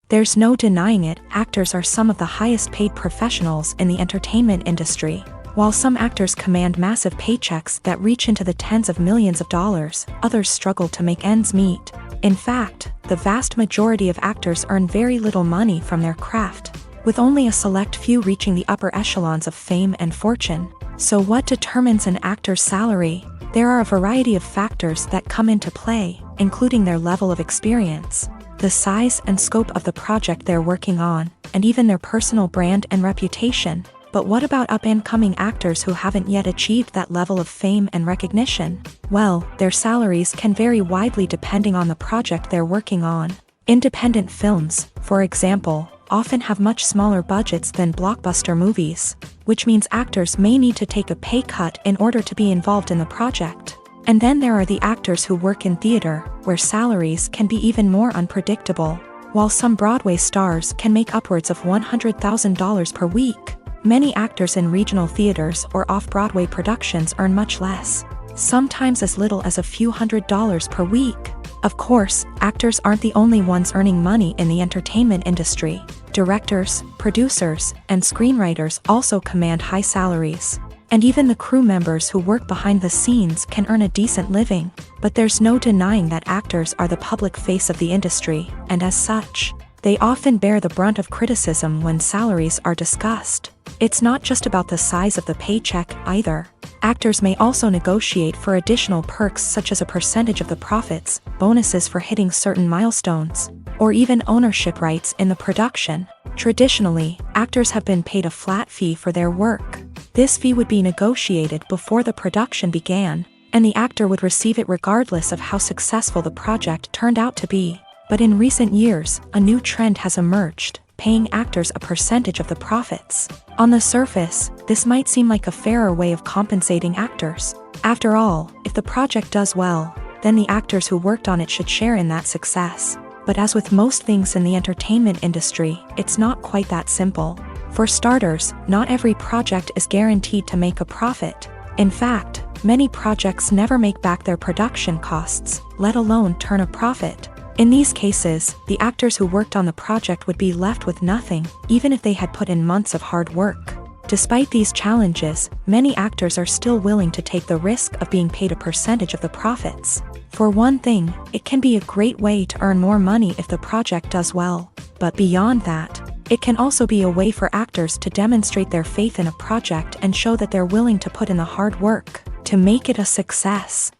There's no denying it, actors are some of the highest paid professionals in the entertainment industry. While some actors command massive paychecks that reach into the tens of millions of dollars, others struggle to make ends meet. In fact, the vast majority of actors earn very little money from their craft, with only a select few reaching the upper echelons of fame and fortune. So what determines an actor's salary? There are a variety of factors that come into play, including their level of experience, the size and scope of the project they're working on, and even their personal brand and reputation. But what about up-and-coming actors who haven't yet achieved that level of fame and recognition? Well, their salaries can vary widely depending on the project they're working on. Independent films, for example, often have much smaller budgets than blockbuster movies, which means actors may need to take a pay cut in order to be involved in the project. And then there are the actors who work in theater, where salaries can be even more unpredictable. While some Broadway stars can make upwards of $100,000 per week, many actors in regional theaters or off-Broadway productions earn much less, sometimes as little as a few $100s per week. Of course, actors aren't the only ones earning money in the entertainment industry. Directors, producers, and screenwriters also command high salaries. And even the crew members who work behind the scenes can earn a decent living. But there's no denying that actors are the public face of the industry, and as such, they often bear the brunt of criticism when salaries are discussed. It's not just about the size of the paycheck, either. Actors may also negotiate for additional perks such as a percentage of the profits, bonuses for hitting certain milestones, or even ownership rights in the production. Traditionally, actors have been paid a flat fee for their work. This fee would be negotiated before the production began, and the actor would receive it regardless of how successful the project turned out to be. But in recent years, a new trend has emerged, paying actors a percentage of the profits. On the surface, this might seem like a fairer way of compensating actors. After all, if the project does well, then the actors who worked on it should share in that success. But as with most things in the entertainment industry, it's not quite that simple. For starters, not every project is guaranteed to make a profit. In fact, many projects never make back their production costs, let alone turn a profit. In these cases, the actors who worked on the project would be left with nothing, even if they had put in months of hard work. Despite these challenges, many actors are still willing to take the risk of being paid a percentage of the profits. For one thing, it can be a great way to earn more money if the project does well. But beyond that, it can also be a way for actors to demonstrate their faith in a project and show that they're willing to put in the hard work to make it a success.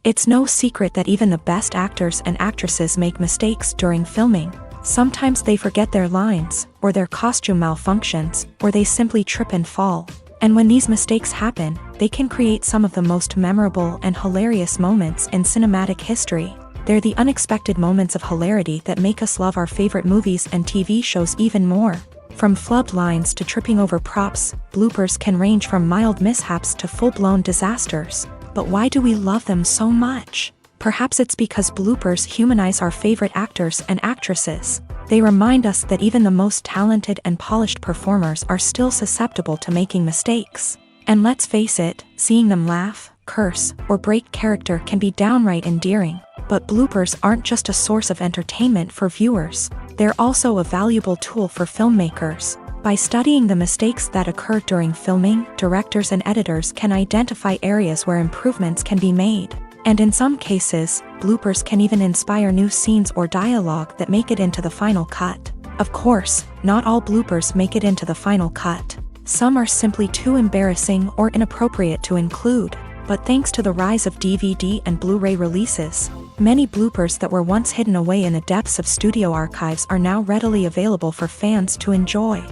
It's no secret that even the best actors and actresses make mistakes during filming. Sometimes they forget their lines, or their costume malfunctions, or they simply trip and fall. And when these mistakes happen, they can create some of the most memorable and hilarious moments in cinematic history. They're the unexpected moments of hilarity that make us love our favorite movies and TV shows even more. From flubbed lines to tripping over props, bloopers can range from mild mishaps to full-blown disasters. But why do we love them so much? Perhaps it's because bloopers humanize our favorite actors and actresses. They remind us that even the most talented and polished performers are still susceptible to making mistakes. And let's face it, seeing them laugh, curse, or break character can be downright endearing. But bloopers aren't just a source of entertainment for viewers. They're also a valuable tool for filmmakers. By studying the mistakes that occur during filming, directors and editors can identify areas where improvements can be made. And in some cases, bloopers can even inspire new scenes or dialogue that make it into the final cut. Of course, not all bloopers make it into the final cut. Some are simply too embarrassing or inappropriate to include. But thanks to the rise of DVD and Blu-ray releases, many bloopers that were once hidden away in the depths of studio archives are now readily available for fans to enjoy.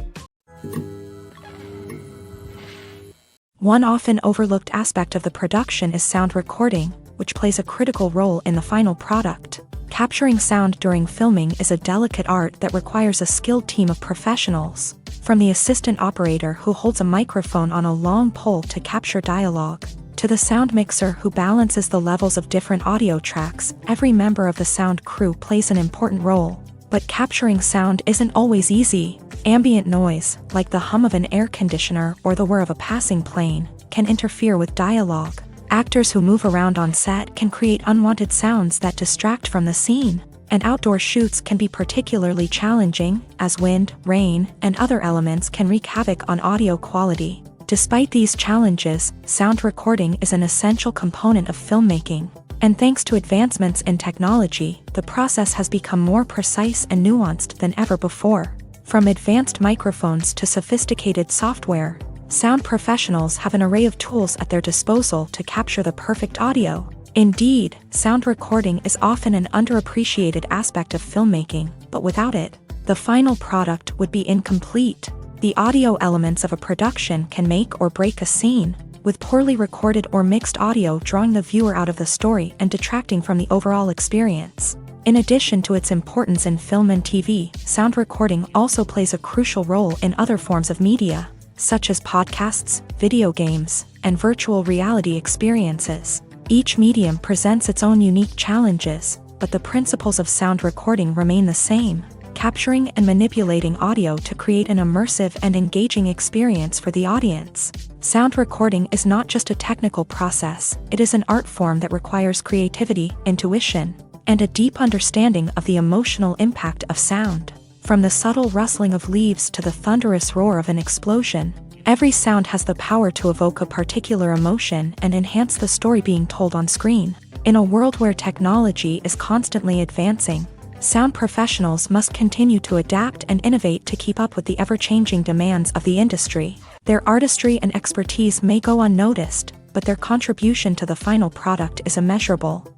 One often overlooked aspect of the production is sound recording, which plays a critical role in the final product. Capturing sound during filming is a delicate art that requires a skilled team of professionals. From the assistant operator who holds a microphone on a long pole to capture dialogue, to the sound mixer who balances the levels of different audio tracks, every member of the sound crew plays an important role. But capturing sound isn't always easy. Ambient noise, like the hum of an air conditioner or the whir of a passing plane, can interfere with dialogue. Actors who move around on set can create unwanted sounds that distract from the scene. And outdoor shoots can be particularly challenging, as wind, rain, and other elements can wreak havoc on audio quality. Despite these challenges, sound recording is an essential component of filmmaking. And thanks to advancements in technology, the process has become more precise and nuanced than ever before. From advanced microphones to sophisticated software, sound professionals have an array of tools at their disposal to capture the perfect audio. Indeed, sound recording is often an underappreciated aspect of filmmaking, but without it, the final product would be incomplete. The audio elements of a production can make or break a scene, with poorly recorded or mixed audio drawing the viewer out of the story and detracting from the overall experience. In addition to its importance in film and TV, sound recording also plays a crucial role in other forms of media, such as podcasts, video games, and virtual reality experiences. Each medium presents its own unique challenges, but the principles of sound recording remain the same, capturing and manipulating audio to create an immersive and engaging experience for the audience. Sound recording is not just a technical process, it is an art form that requires creativity, intuition, and a deep understanding of the emotional impact of sound. From the subtle rustling of leaves to the thunderous roar of an explosion, every sound has the power to evoke a particular emotion and enhance the story being told on screen. In a world where technology is constantly advancing, sound professionals must continue to adapt and innovate to keep up with the ever-changing demands of the industry. Their artistry and expertise may go unnoticed, but their contribution to the final product is immeasurable.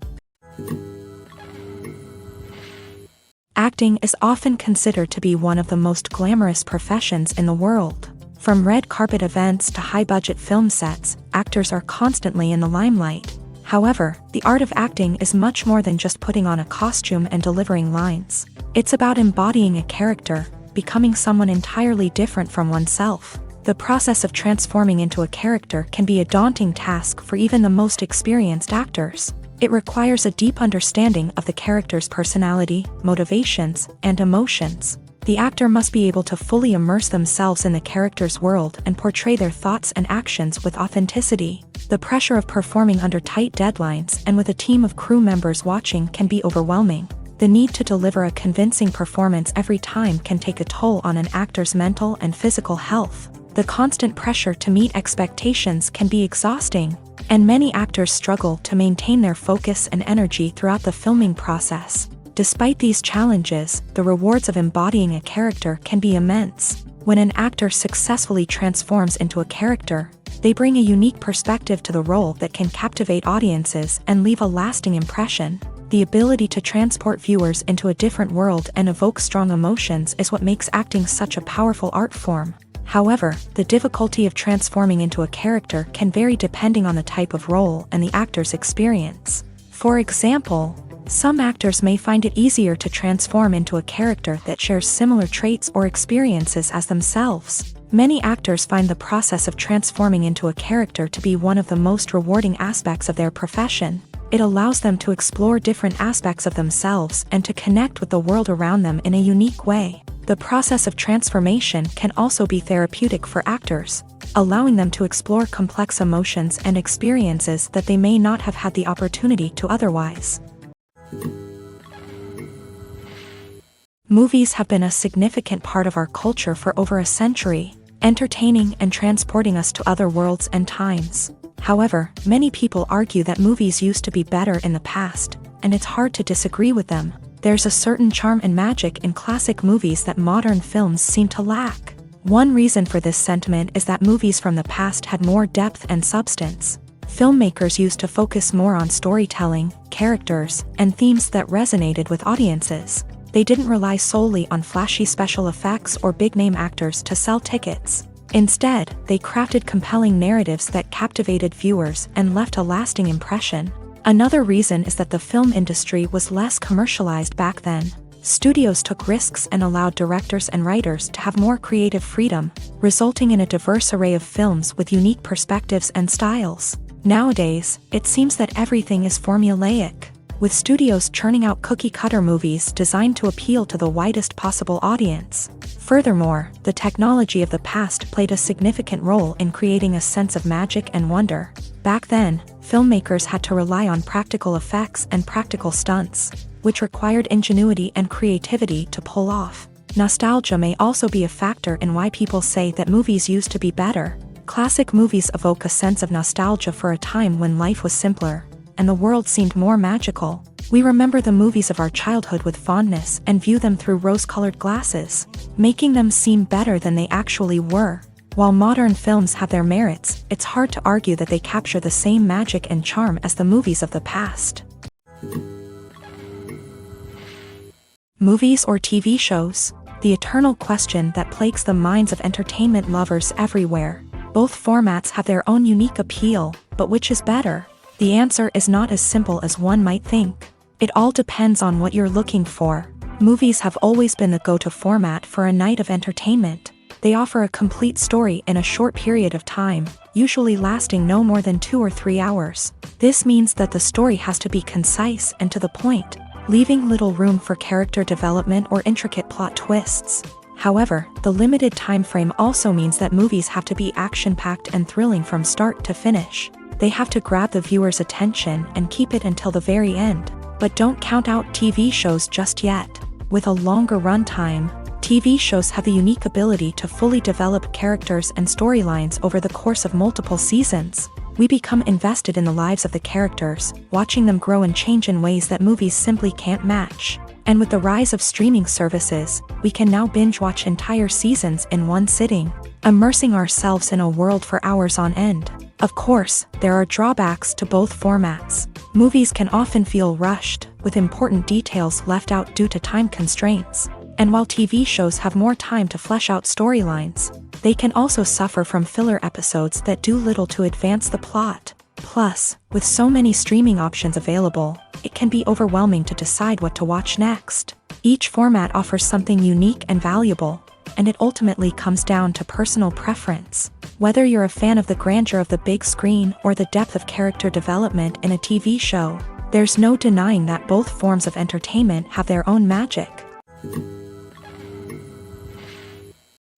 Acting is often considered to be one of the most glamorous professions in the world. From red carpet events to high-budget film sets, actors are constantly in the limelight. However, the art of acting is much more than just putting on a costume and delivering lines. It's about embodying a character, becoming someone entirely different from oneself. The process of transforming into a character can be a daunting task for even the most experienced actors. It requires a deep understanding of the character's personality, motivations, and emotions. The actor must be able to fully immerse themselves in the character's world and portray their thoughts and actions with authenticity. The pressure of performing under tight deadlines and with a team of crew members watching can be overwhelming. The need to deliver a convincing performance every time can take a toll on an actor's mental and physical health. The constant pressure to meet expectations can be exhausting, and many actors struggle to maintain their focus and energy throughout the filming process. Despite these challenges, the rewards of embodying a character can be immense. When an actor successfully transforms into a character, they bring a unique perspective to the role that can captivate audiences and leave a lasting impression. The ability to transport viewers into a different world and evoke strong emotions is what makes acting such a powerful art form. However, the difficulty of transforming into a character can vary depending on the type of role and the actor's experience. For example, some actors may find it easier to transform into a character that shares similar traits or experiences as themselves. Many actors find the process of transforming into a character to be one of the most rewarding aspects of their profession. It allows them to explore different aspects of themselves and to connect with the world around them in a unique way. The process of transformation can also be therapeutic for actors, allowing them to explore complex emotions and experiences that they may not have had the opportunity to otherwise. Movies have been a significant part of our culture for over a century, entertaining and transporting us to other worlds and times. However, many people argue that movies used to be better in the past, and it's hard to disagree with them. There's a certain charm and magic in classic movies that modern films seem to lack. One reason for this sentiment is that movies from the past had more depth and substance. Filmmakers used to focus more on storytelling, characters, and themes that resonated with audiences. They didn't rely solely on flashy special effects or big-name actors to sell tickets. Instead, they crafted compelling narratives that captivated viewers and left a lasting impression. Another reason is that the film industry was less commercialized back then. Studios took risks and allowed directors and writers to have more creative freedom, resulting in a diverse array of films with unique perspectives and styles. Nowadays, it seems that everything is formulaic. with studios churning out cookie-cutter movies designed to appeal to the widest possible audience. Furthermore, the technology of the past played a significant role in creating a sense of magic and wonder. Back then, filmmakers had to rely on practical effects and practical stunts, which required ingenuity and creativity to pull off. Nostalgia may also be a factor in why people say that movies used to be better. Classic movies evoke a sense of nostalgia for a time when life was simpler, and the world seemed more magical. We remember the movies of our childhood with fondness and view them through rose-colored glasses, making them seem better than they actually were. While modern films have their merits, it's hard to argue that they capture the same magic and charm as the movies of the past. Movies or TV shows? The eternal question that plagues the minds of entertainment lovers everywhere. Both formats have their own unique appeal, but which is better? The answer is not as simple as one might think. It all depends on what you're looking for. Movies have always been the go-to format for a night of entertainment. They offer a complete story in a short period of time, usually lasting no more than 2 or 3 hours. This means that the story has to be concise and to the point, leaving little room for character development or intricate plot twists. However, the limited time frame also means that movies have to be action-packed and thrilling from start to finish. They have to grab the viewer's attention and keep it until the very end. But don't count out TV shows just yet. With a longer runtime, TV shows have the unique ability to fully develop characters and storylines over the course of multiple seasons. We become invested in the lives of the characters, watching them grow and change in ways that movies simply can't match. And with the rise of streaming services, we can now binge-watch entire seasons in one sitting, immersing ourselves in a world for hours on end. Of course, there are drawbacks to both formats. Movies can often feel rushed, with important details left out due to time constraints. And while TV shows have more time to flesh out storylines, they can also suffer from filler episodes that do little to advance the plot. Plus, with so many streaming options available, it can be overwhelming to decide what to watch next. Each format offers something unique and valuable, and it ultimately comes down to personal preference. Whether you're a fan of the grandeur of the big screen or the depth of character development in a TV show, there's no denying that both forms of entertainment have their own magic.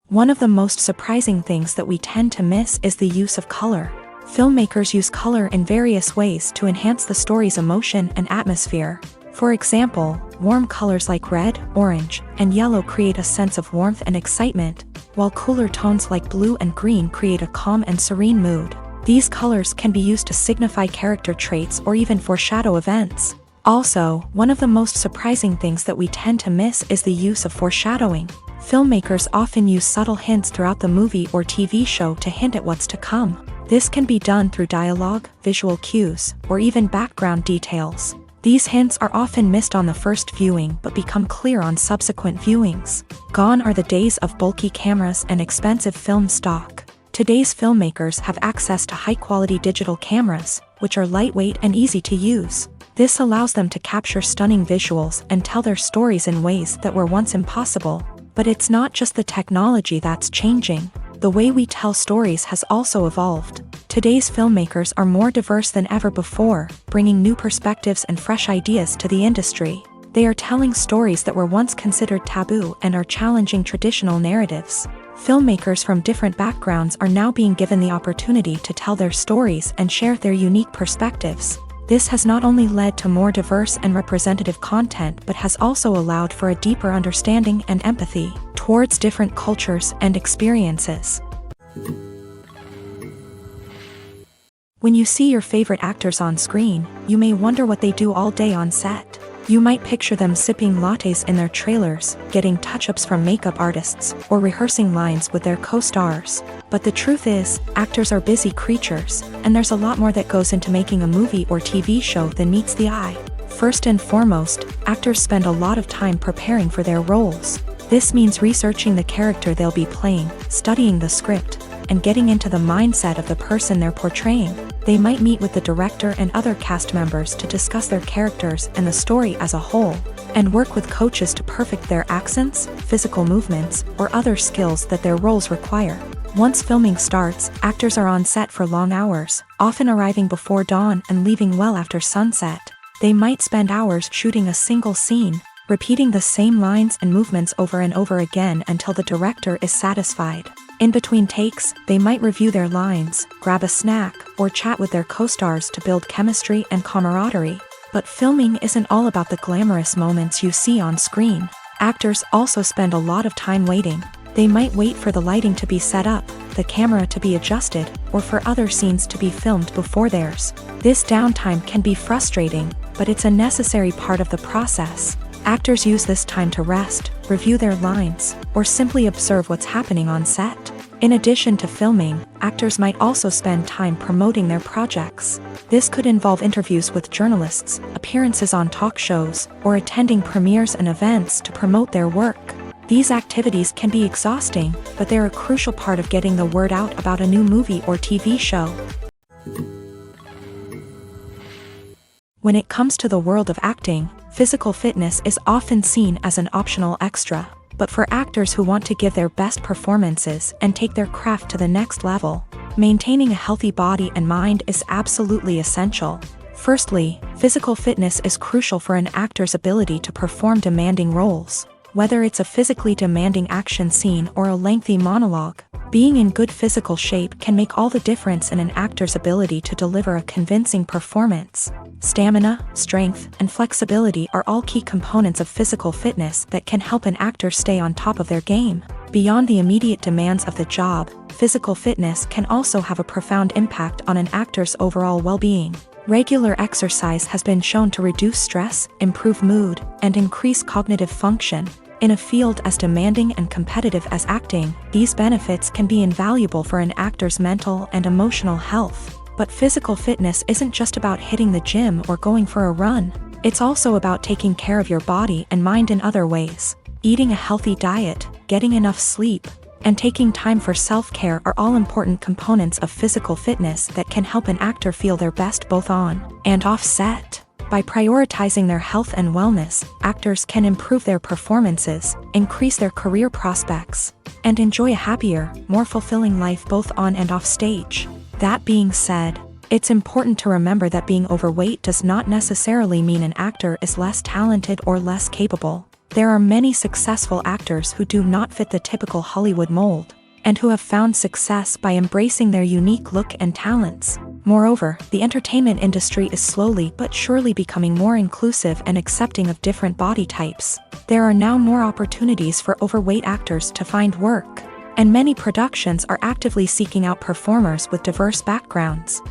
One of the most surprising things that we tend to miss is the use of color. Filmmakers use color in various ways to enhance the story's emotion and atmosphere. For example, warm colors like red, orange, and yellow create a sense of warmth and excitement, while cooler tones like blue and green create a calm and serene mood. These colors can be used to signify character traits or even foreshadow events. Also, one of the most surprising things that we tend to miss is the use of foreshadowing. Filmmakers often use subtle hints throughout the movie or TV show to hint at what's to come. This can be done through dialogue, visual cues, or even background details. These hints are often missed on the first viewing but become clear on subsequent viewings. Gone are the days of bulky cameras and expensive film stock. Today's filmmakers have access to high-quality digital cameras, which are lightweight and easy to use. This allows them to capture stunning visuals and tell their stories in ways that were once impossible. But it's not just the technology that's changing. The way we tell stories has also evolved. Today's filmmakers are more diverse than ever before, bringing new perspectives and fresh ideas to the industry. They are telling stories that were once considered taboo and are challenging traditional narratives. Filmmakers from different backgrounds are now being given the opportunity to tell their stories and share their unique perspectives. This has not only led to more diverse and representative content but has also allowed for a deeper understanding and empathy towards different cultures and experiences. When you see your favorite actors on screen, you may wonder what they do all day on set. You might picture them sipping lattes in their trailers, getting touch-ups from makeup artists, or rehearsing lines with their co-stars. But the truth is, actors are busy creatures, and there's a lot more that goes into making a movie or TV show than meets the eye. First and foremost, actors spend a lot of time preparing for their roles. This means researching the character they'll be playing, studying the script, and getting into the mindset of the person they're portraying. They might meet with the director and other cast members to discuss their characters and the story as a whole, and work with coaches to perfect their accents, physical movements, or other skills that their roles require. Once filming starts, actors are on set for long hours, often arriving before dawn and leaving well after sunset. They might spend hours shooting a single scene, repeating the same lines and movements over and over again until the director is satisfied. In between takes, they might review their lines, grab a snack, or chat with their co-stars to build chemistry and camaraderie. But filming isn't all about the glamorous moments you see on screen. Actors also spend a lot of time waiting. They might wait for the lighting to be set up, the camera to be adjusted, or for other scenes to be filmed before theirs. This downtime can be frustrating, but it's a necessary part of the process. Actors use this time to rest, review their lines, or simply observe what's happening on set. In addition to filming, actors might also spend time promoting their projects. This could involve interviews with journalists, appearances on talk shows, or attending premieres and events to promote their work. These activities can be exhausting, but they're a crucial part of getting the word out about a new movie or TV show. When it comes to the world of acting, physical fitness is often seen as an optional extra. But for actors who want to give their best performances and take their craft to the next level, maintaining a healthy body and mind is absolutely essential. Firstly, physical fitness is crucial for an actor's ability to perform demanding roles. Whether it's a physically demanding action scene or a lengthy monologue, being in good physical shape can make all the difference in an actor's ability to deliver a convincing performance. Stamina, strength, and flexibility are all key components of physical fitness that can help an actor stay on top of their game. Beyond the immediate demands of the job, physical fitness can also have a profound impact on an actor's overall well-being. Regular exercise has been shown to reduce stress, improve mood, and increase cognitive function. In a field as demanding and competitive as acting, these benefits can be invaluable for an actor's mental and emotional health. But physical fitness isn't just about hitting the gym or going for a run. It's also about taking care of your body and mind in other ways. Eating a healthy diet, getting enough sleep, and taking time for self-care are all important components of physical fitness that can help an actor feel their best both on and off set. By prioritizing their health and wellness, actors can improve their performances, increase their career prospects, and enjoy a happier, more fulfilling life both on and off stage. That being said, it's important to remember that being overweight does not necessarily mean an actor is less talented or less capable. There are many successful actors who do not fit the typical Hollywood mold, and who have found success by embracing their unique look and talents. Moreover, the entertainment industry is slowly but surely becoming more inclusive and accepting of different body types. There are now more opportunities for overweight actors to find work, and many productions are actively seeking out performers with diverse backgrounds.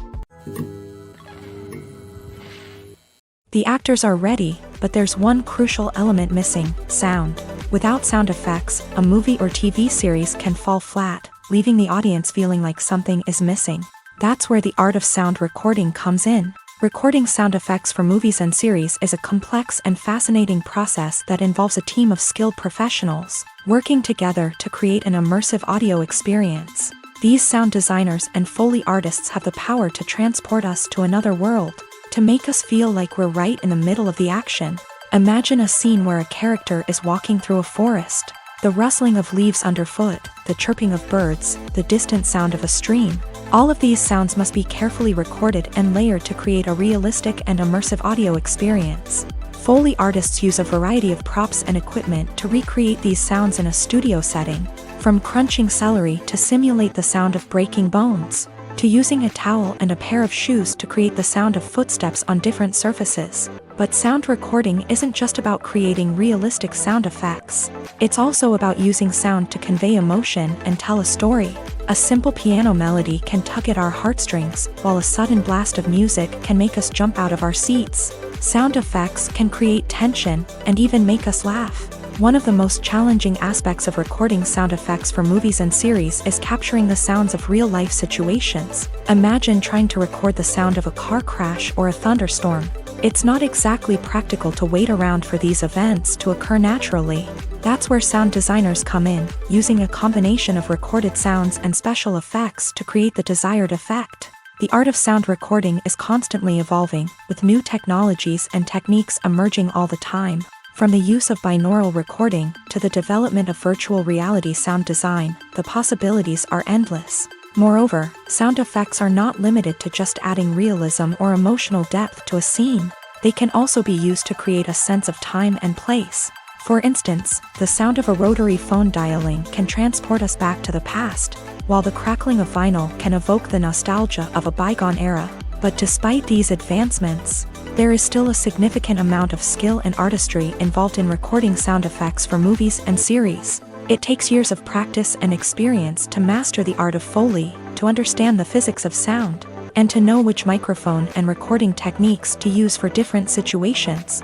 The actors are ready, but there's one crucial element missing: sound. Without sound effects, a movie or TV series can fall flat, leaving the audience feeling like something is missing. That's where the art of sound recording comes in. Recording sound effects for movies and series is a complex and fascinating process that involves a team of skilled professionals working together to create an immersive audio experience. These sound designers and Foley artists have the power to transport us to another world, to make us feel like we're right in the middle of the action. Imagine a scene where a character is walking through a forest. The rustling of leaves underfoot, the chirping of birds, the distant sound of a stream. All of these sounds must be carefully recorded and layered to create a realistic and immersive audio experience. Foley artists use a variety of props and equipment to recreate these sounds in a studio setting, from crunching celery to simulate the sound of breaking bones, to using a towel and a pair of shoes to create the sound of footsteps on different surfaces. But sound recording isn't just about creating realistic sound effects. It's also about using sound to convey emotion and tell a story. A simple piano melody can tug at our heartstrings, while a sudden blast of music can make us jump out of our seats. Sound effects can create tension and even make us laugh. One of the most challenging aspects of recording sound effects for movies and series is capturing the sounds of real-life situations. Imagine trying to record the sound of a car crash or a thunderstorm. It's not exactly practical to wait around for these events to occur naturally. That's where sound designers come in, using a combination of recorded sounds and special effects to create the desired effect. The art of sound recording is constantly evolving, with new technologies and techniques emerging all the time. From the use of binaural recording to the development of virtual reality sound design, the possibilities are endless. Moreover, sound effects are not limited to just adding realism or emotional depth to a scene. they can also be used to create a sense of time and place. For instance, the sound of a rotary phone dialing can transport us back to the past, while the crackling of vinyl can evoke the nostalgia of a bygone era. But despite these advancements, there is still a significant amount of skill and artistry involved in recording sound effects for movies and series. It takes years of practice and experience to master the art of Foley, to understand the physics of sound, and to know which microphone and recording techniques to use for different situations.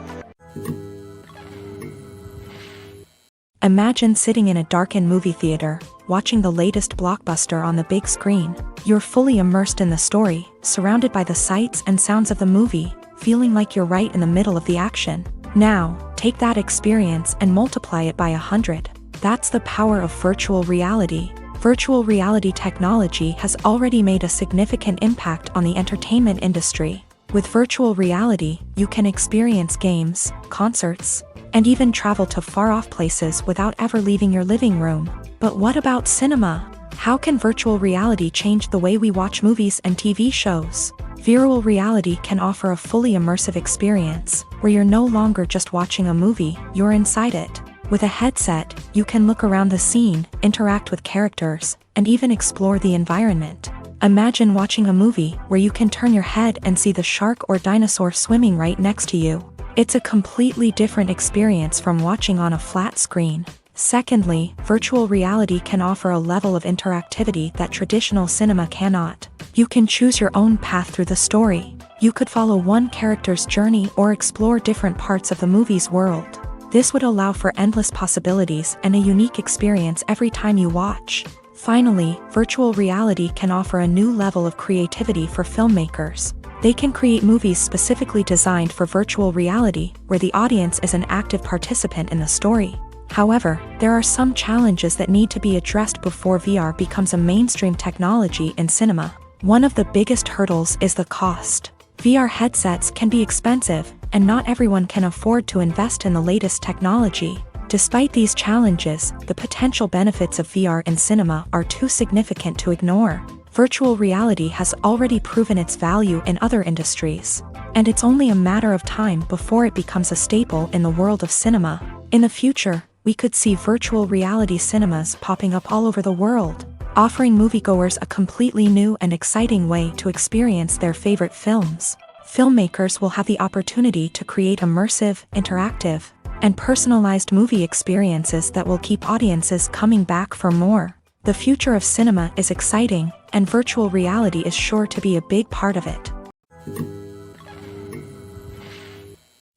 Imagine sitting in a darkened movie theater, watching the latest blockbuster on the big screen. You're fully immersed in the story, surrounded by the sights and sounds of the movie, feeling like you're right in the middle of the action. Now, take that experience and multiply it by 100. That's the power of virtual reality. Virtual reality technology has already made a significant impact on the entertainment industry. With virtual reality, you can experience games, concerts, and even travel to far-off places without ever leaving your living room. But what about cinema? How can virtual reality change the way we watch movies and TV shows? Virtual reality can offer a fully immersive experience, where you're no longer just watching a movie, you're inside it. With a headset, you can look around the scene, interact with characters, and even explore the environment. Imagine watching a movie where you can turn your head and see the shark or dinosaur swimming right next to you. It's a completely different experience from watching on a flat screen. Secondly, virtual reality can offer a level of interactivity that traditional cinema cannot. You can choose your own path through the story. You could follow one character's journey or explore different parts of the movie's world. This would allow for endless possibilities and a unique experience every time you watch. Finally, virtual reality can offer a new level of creativity for filmmakers. They can create movies specifically designed for virtual reality, where the audience is an active participant in the story. However, there are some challenges that need to be addressed before VR becomes a mainstream technology in cinema. One of the biggest hurdles is the cost. VR headsets can be expensive, and not everyone can afford to invest in the latest technology. Despite these challenges, the potential benefits of VR in cinema are too significant to ignore. Virtual reality has already proven its value in other industries, and it's only a matter of time before it becomes a staple in the world of cinema. In the future, we could see virtual reality cinemas popping up all over the world, offering moviegoers a completely new and exciting way to experience their favorite films. Filmmakers will have the opportunity to create immersive, interactive, and personalized movie experiences that will keep audiences coming back for more. The future of cinema is exciting, and virtual reality is sure to be a big part of it.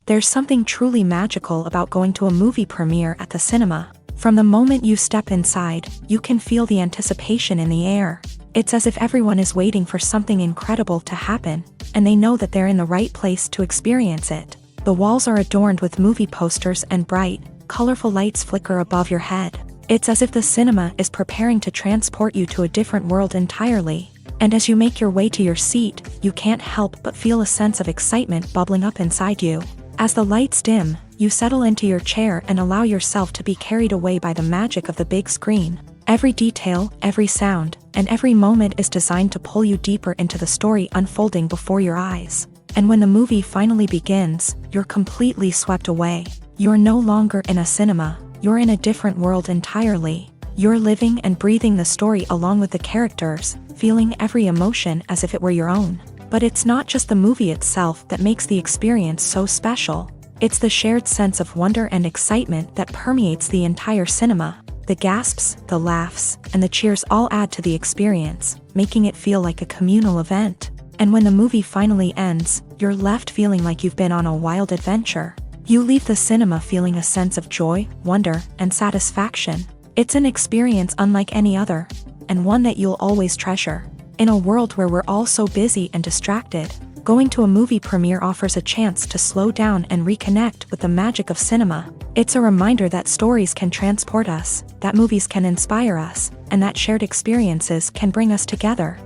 There's something truly magical about going to a movie premiere at the cinema. From the moment you step inside, you can feel the anticipation in the air. It's as if everyone is waiting for something incredible to happen, and they know that they're in the right place to experience it. The walls are adorned with movie posters and bright, colorful lights flicker above your head. It's as if the cinema is preparing to transport you to a different world entirely. And as you make your way to your seat, you can't help but feel a sense of excitement bubbling up inside you. As the lights dim, you settle into your chair and allow yourself to be carried away by the magic of the big screen. Every detail, every sound, and every moment is designed to pull you deeper into the story unfolding before your eyes. And when the movie finally begins, you're completely swept away. You're no longer in a cinema, you're in a different world entirely. You're living and breathing the story along with the characters, feeling every emotion as if it were your own. But it's not just the movie itself that makes the experience so special. It's the shared sense of wonder and excitement that permeates the entire cinema. The gasps, the laughs, and the cheers all add to the experience, making it feel like a communal event. And when the movie finally ends, you're left feeling like you've been on a wild adventure. You leave the cinema feeling a sense of joy, wonder, and satisfaction. It's an experience unlike any other, and one that you'll always treasure. In a world where we're all so busy and distracted, going to a movie premiere offers a chance to slow down and reconnect with the magic of cinema. It's a reminder that stories can transport us, that movies can inspire us, and that shared experiences can bring us together.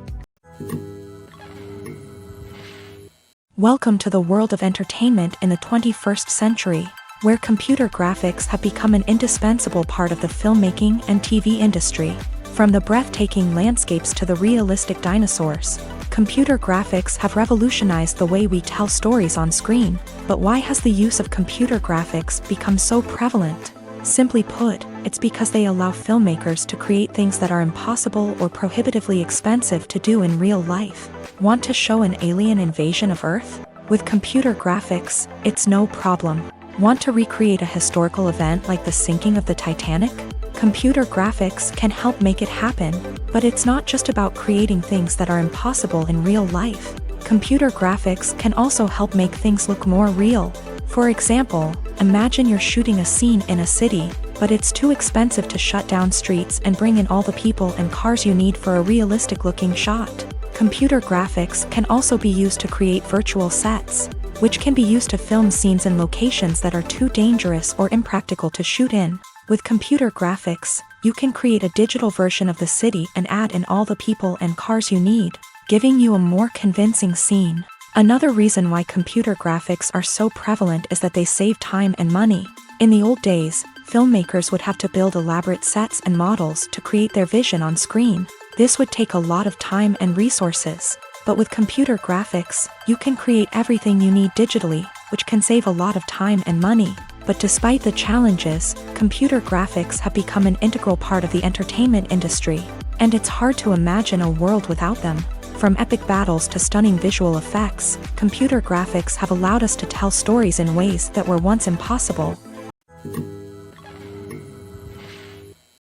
Welcome to the world of entertainment in the 21st century, where computer graphics have become an indispensable part of the filmmaking and TV industry. From the breathtaking landscapes to the realistic dinosaurs, Computer graphics have revolutionized the way we tell stories on screen, but why has the use of computer graphics become so prevalent? Simply put, it's because they allow filmmakers to create things that are impossible or prohibitively expensive to do in real life. Want to show an alien invasion of Earth? With computer graphics, it's no problem. Want to recreate a historical event like the sinking of the Titanic? Computer graphics can help make it happen, but it's not just about creating things that are impossible in real life. Computer graphics can also help make things look more real. For example, imagine you're shooting a scene in a city, but it's too expensive to shut down streets and bring in all the people and cars you need for a realistic-looking shot. Computer graphics can also be used to create virtual sets, which can be used to film scenes in locations that are too dangerous or impractical to shoot in. With computer graphics, you can create a digital version of the city and add in all the people and cars you need, giving you a more convincing scene. Another reason why computer graphics are so prevalent is that they save time and money. In the old days, filmmakers would have to build elaborate sets and models to create their vision on screen. This would take a lot of time and resources. But with computer graphics, you can create everything you need digitally, which can save a lot of time and money. But despite the challenges, computer graphics have become an integral part of the entertainment industry, and it's hard to imagine a world without them. From epic battles to stunning visual effects, computer graphics have allowed us to tell stories in ways that were once impossible.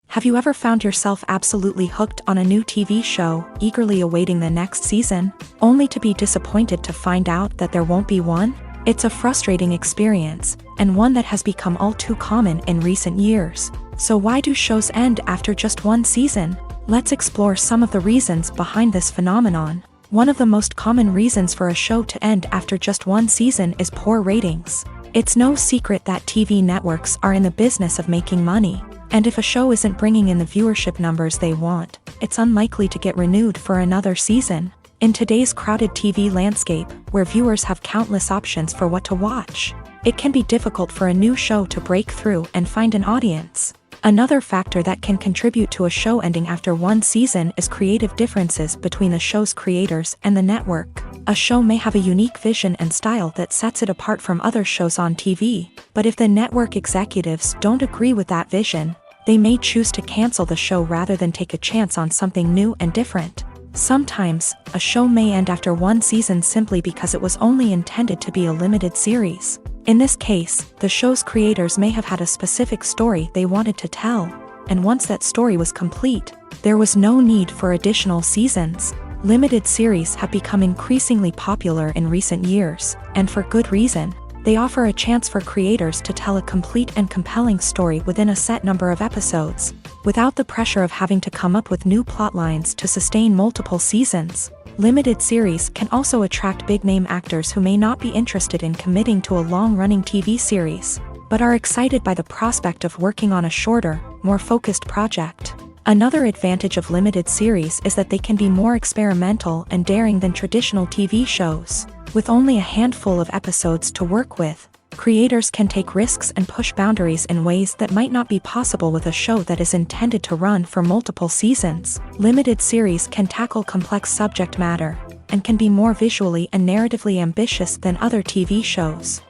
Have you ever found yourself absolutely hooked on a new TV show, eagerly awaiting the next season, only to be disappointed to find out that there won't be one? It's a frustrating experience, and one that has become all too common in recent years. So why do shows end after just one season? Let's explore some of the reasons behind this phenomenon. One of the most common reasons for a show to end after just one season is poor ratings. It's no secret that TV networks are in the business of making money, and if a show isn't bringing in the viewership numbers they want, it's unlikely to get renewed for another season. In today's crowded TV landscape, where viewers have countless options for what to watch, it can be difficult for a new show to break through and find an audience. Another factor that can contribute to a show ending after one season is creative differences between the show's creators and the network. A show may have a unique vision and style that sets it apart from other shows on TV, but if the network executives don't agree with that vision, they may choose to cancel the show rather than take a chance on something new and different. Sometimes, a show may end after one season simply because it was only intended to be a limited series. In this case, the show's creators may have had a specific story they wanted to tell, and once that story was complete, there was no need for additional seasons. Limited series have become increasingly popular in recent years, and for good reason. They offer a chance for creators to tell a complete and compelling story within a set number of episodes, without the pressure of having to come up with new plotlines to sustain multiple seasons. Limited series can also attract big-name actors who may not be interested in committing to a long-running TV series, but are excited by the prospect of working on a shorter, more focused project. Another advantage of limited series is that they can be more experimental and daring than traditional TV shows. With only a handful of episodes to work with, creators can take risks and push boundaries in ways that might not be possible with a show that is intended to run for multiple seasons. Limited series can tackle complex subject matter, and can be more visually and narratively ambitious than other TV shows.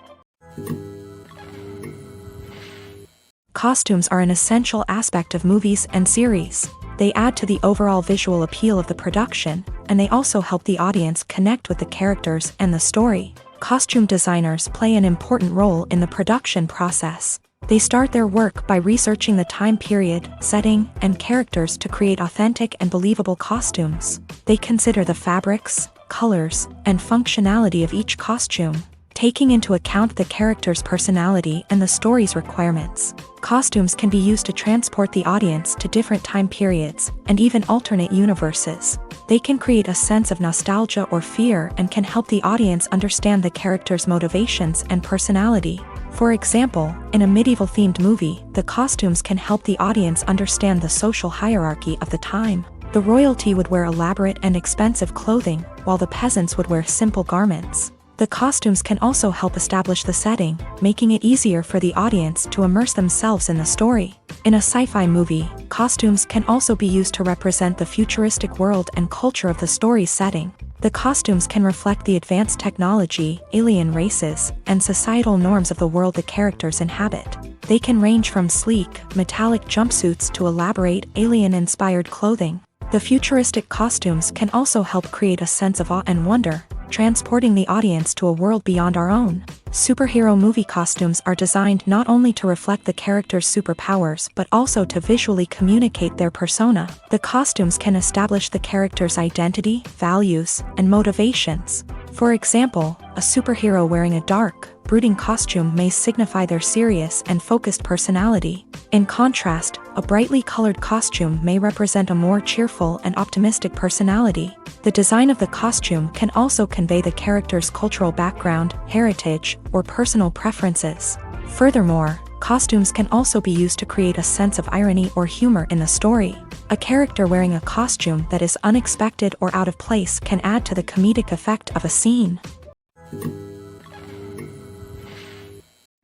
Costumes are an essential aspect of movies and series. They add to the overall visual appeal of the production, and they also help the audience connect with the characters and the story. Costume designers play an important role in the production process. They start their work by researching the time period, setting, and characters to create authentic and believable costumes. They consider the fabrics, colors, and functionality of each costume, taking into account the character's personality and the story's requirements. Costumes can be used to transport the audience to different time periods, and even alternate universes. They can create a sense of nostalgia or fear and can help the audience understand the character's motivations and personality. For example, in a medieval-themed movie, the costumes can help the audience understand the social hierarchy of the time. The royalty would wear elaborate and expensive clothing, while the peasants would wear simple garments. The costumes can also help establish the setting, making it easier for the audience to immerse themselves in the story. In a sci-fi movie, costumes can also be used to represent the futuristic world and culture of the story's setting. The costumes can reflect the advanced technology, alien races, and societal norms of the world the characters inhabit. They can range from sleek, metallic jumpsuits to elaborate, alien-inspired clothing. The futuristic costumes can also help create a sense of awe and wonder, transporting the audience to a world beyond our own. Superhero movie costumes are designed not only to reflect the character's superpowers but also to visually communicate their persona. The costumes can establish the character's identity, values, and motivations. For example, a superhero wearing a dark, brooding costume may signify their serious and focused personality. In contrast, a brightly colored costume may represent a more cheerful and optimistic personality. The design of the costume can also convey the character's cultural background, heritage, or personal preferences. Furthermore, costumes can also be used to create a sense of irony or humor in the story. A character wearing a costume that is unexpected or out of place can add to the comedic effect of a scene.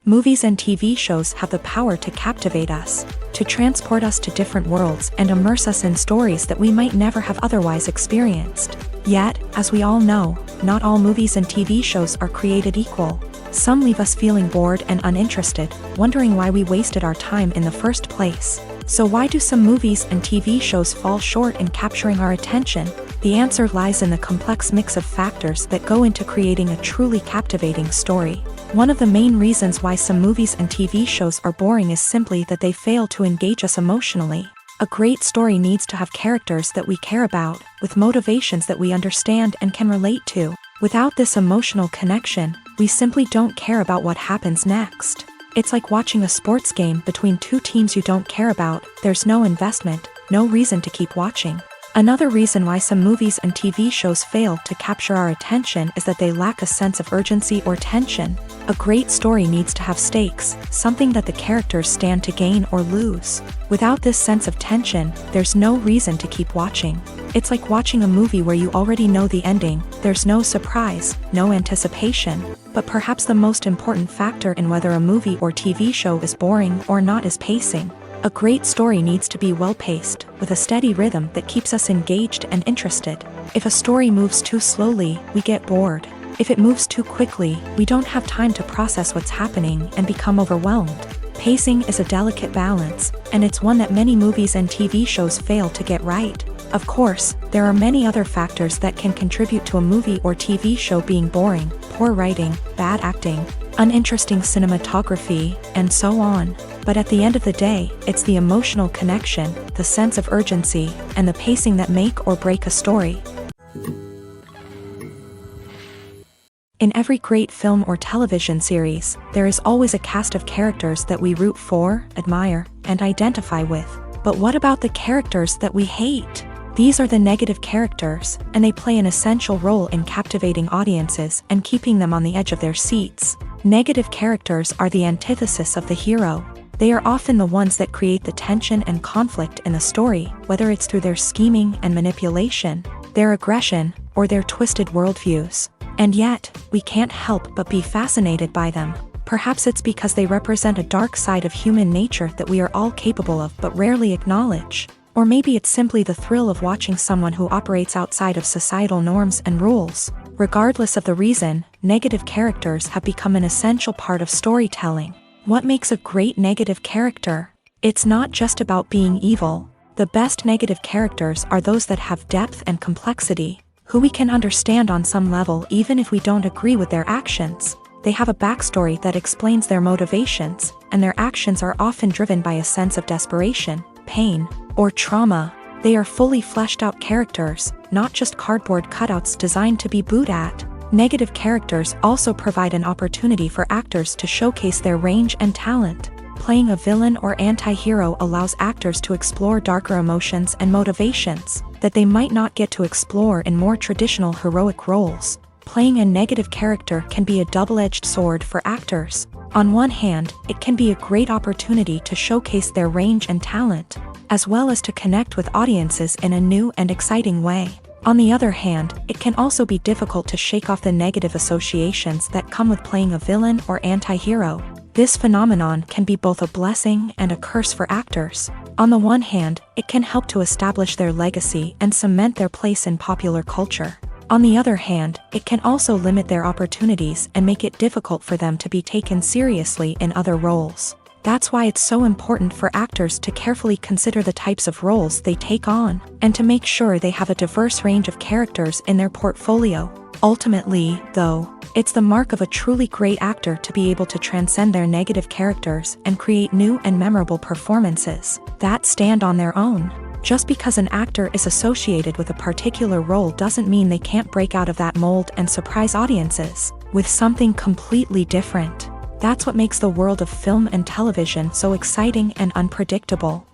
Movies and TV shows have the power to captivate us, to transport us to different worlds and immerse us in stories that we might never have otherwise experienced. Yet, as we all know, not all movies and TV shows are created equal. Some leave us feeling bored and uninterested, wondering why we wasted our time in the first place. So why do some movies and TV shows fall short in capturing our attention? The answer lies in the complex mix of factors that go into creating a truly captivating story. One of the main reasons why some movies and TV shows are boring is simply that they fail to engage us emotionally. A great story needs to have characters that we care about, with motivations that we understand and can relate to. Without this emotional connection, we simply don't care about what happens next. It's like watching a sports game between two teams you don't care about. There's no investment, no reason to keep watching. Another reason why some movies and TV shows fail to capture our attention is that they lack a sense of urgency or tension. A great story needs to have stakes, something that the characters stand to gain or lose. Without this sense of tension, there's no reason to keep watching. It's like watching a movie where you already know the ending. There's no surprise, no anticipation. But perhaps the most important factor in whether a movie or TV show is boring or not is pacing. A great story needs to be well-paced, with a steady rhythm that keeps us engaged and interested. If a story moves too slowly, we get bored. If it moves too quickly, we don't have time to process what's happening and become overwhelmed. Pacing is a delicate balance, and it's one that many movies and TV shows fail to get right. Of course, there are many other factors that can contribute to a movie or TV show being boring: poor writing, bad acting, uninteresting cinematography, and so on. But at the end of the day, it's the emotional connection, the sense of urgency, and the pacing that make or break a story. In every great film or television series, there is always a cast of characters that we root for, admire, and identify with. But what about the characters that we hate? These are the negative characters, and they play an essential role in captivating audiences and keeping them on the edge of their seats. Negative characters are the antithesis of the hero. They are often the ones that create the tension and conflict in the story, whether it's through their scheming and manipulation, their aggression, or their twisted worldviews. And yet, we can't help but be fascinated by them. Perhaps it's because they represent a dark side of human nature that we are all capable of but rarely acknowledge. Or maybe it's simply the thrill of watching someone who operates outside of societal norms and rules. Regardless of the reason, negative characters have become an essential part of storytelling. What makes a great negative character? It's not just about being evil. The best negative characters are those that have depth and complexity, who we can understand on some level even if we don't agree with their actions. They have a backstory that explains their motivations, and their actions are often driven by a sense of desperation, pain, or trauma. They are fully fleshed out characters, not just cardboard cutouts designed to be booed at. Negative characters also provide an opportunity for actors to showcase their range and talent. Playing a villain or anti-hero allows actors to explore darker emotions and motivations that they might not get to explore in more traditional heroic roles. Playing a negative character can be a double-edged sword for actors. On one hand, it can be a great opportunity to showcase their range and talent, as well as to connect with audiences in a new and exciting way. On the other hand, it can also be difficult to shake off the negative associations that come with playing a villain or anti-hero. This phenomenon can be both a blessing and a curse for actors. On the one hand, it can help to establish their legacy and cement their place in popular culture. On the other hand, it can also limit their opportunities and make it difficult for them to be taken seriously in other roles. That's why it's so important for actors to carefully consider the types of roles they take on, and to make sure they have a diverse range of characters in their portfolio. Ultimately, though, it's the mark of a truly great actor to be able to transcend their negative characters and create new and memorable performances that stand on their own. Just because an actor is associated with a particular role doesn't mean they can't break out of that mold and surprise audiences with something completely different. That's what makes the world of film and television so exciting and unpredictable.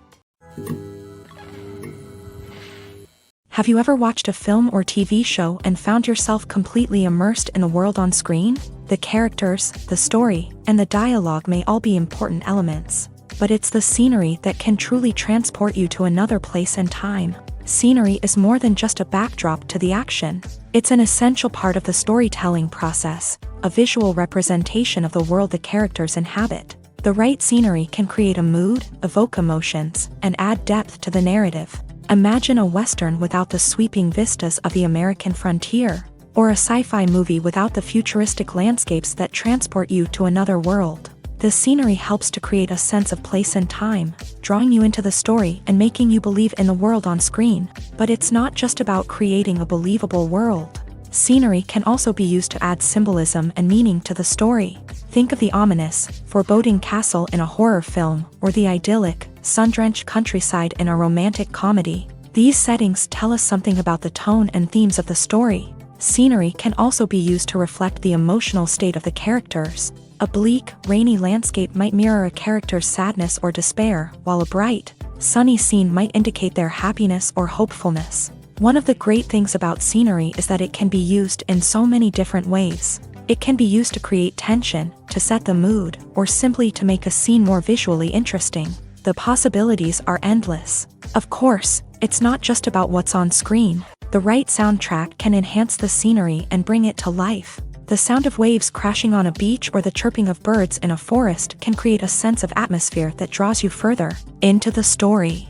Have you ever watched a film or TV show and found yourself completely immersed in the world on screen? The characters, the story, and the dialogue may all be important elements, but it's the scenery that can truly transport you to another place and time. Scenery is more than just a backdrop to the action. It's an essential part of the storytelling process, a visual representation of the world the characters inhabit. The right scenery can create a mood, evoke emotions, and add depth to the narrative. Imagine a Western without the sweeping vistas of the American frontier, or a sci-fi movie without the futuristic landscapes that transport you to another world. The scenery helps to create a sense of place and time, drawing you into the story and making you believe in the world on screen. But it's not just about creating a believable world. Scenery can also be used to add symbolism and meaning to the story. Think of the ominous, foreboding castle in a horror film, or the idyllic, sun-drenched countryside in a romantic comedy. These settings tell us something about the tone and themes of the story. Scenery can also be used to reflect the emotional state of the characters. A bleak, rainy landscape might mirror a character's sadness or despair, while a bright, sunny scene might indicate their happiness or hopefulness. One of the great things about scenery is that it can be used in so many different ways. It can be used to create tension, to set the mood, or simply to make a scene more visually interesting. The possibilities are endless. Of course, it's not just about what's on screen. The right soundtrack can enhance the scenery and bring it to life. The sound of waves crashing on a beach or the chirping of birds in a forest can create a sense of atmosphere that draws you further into the story.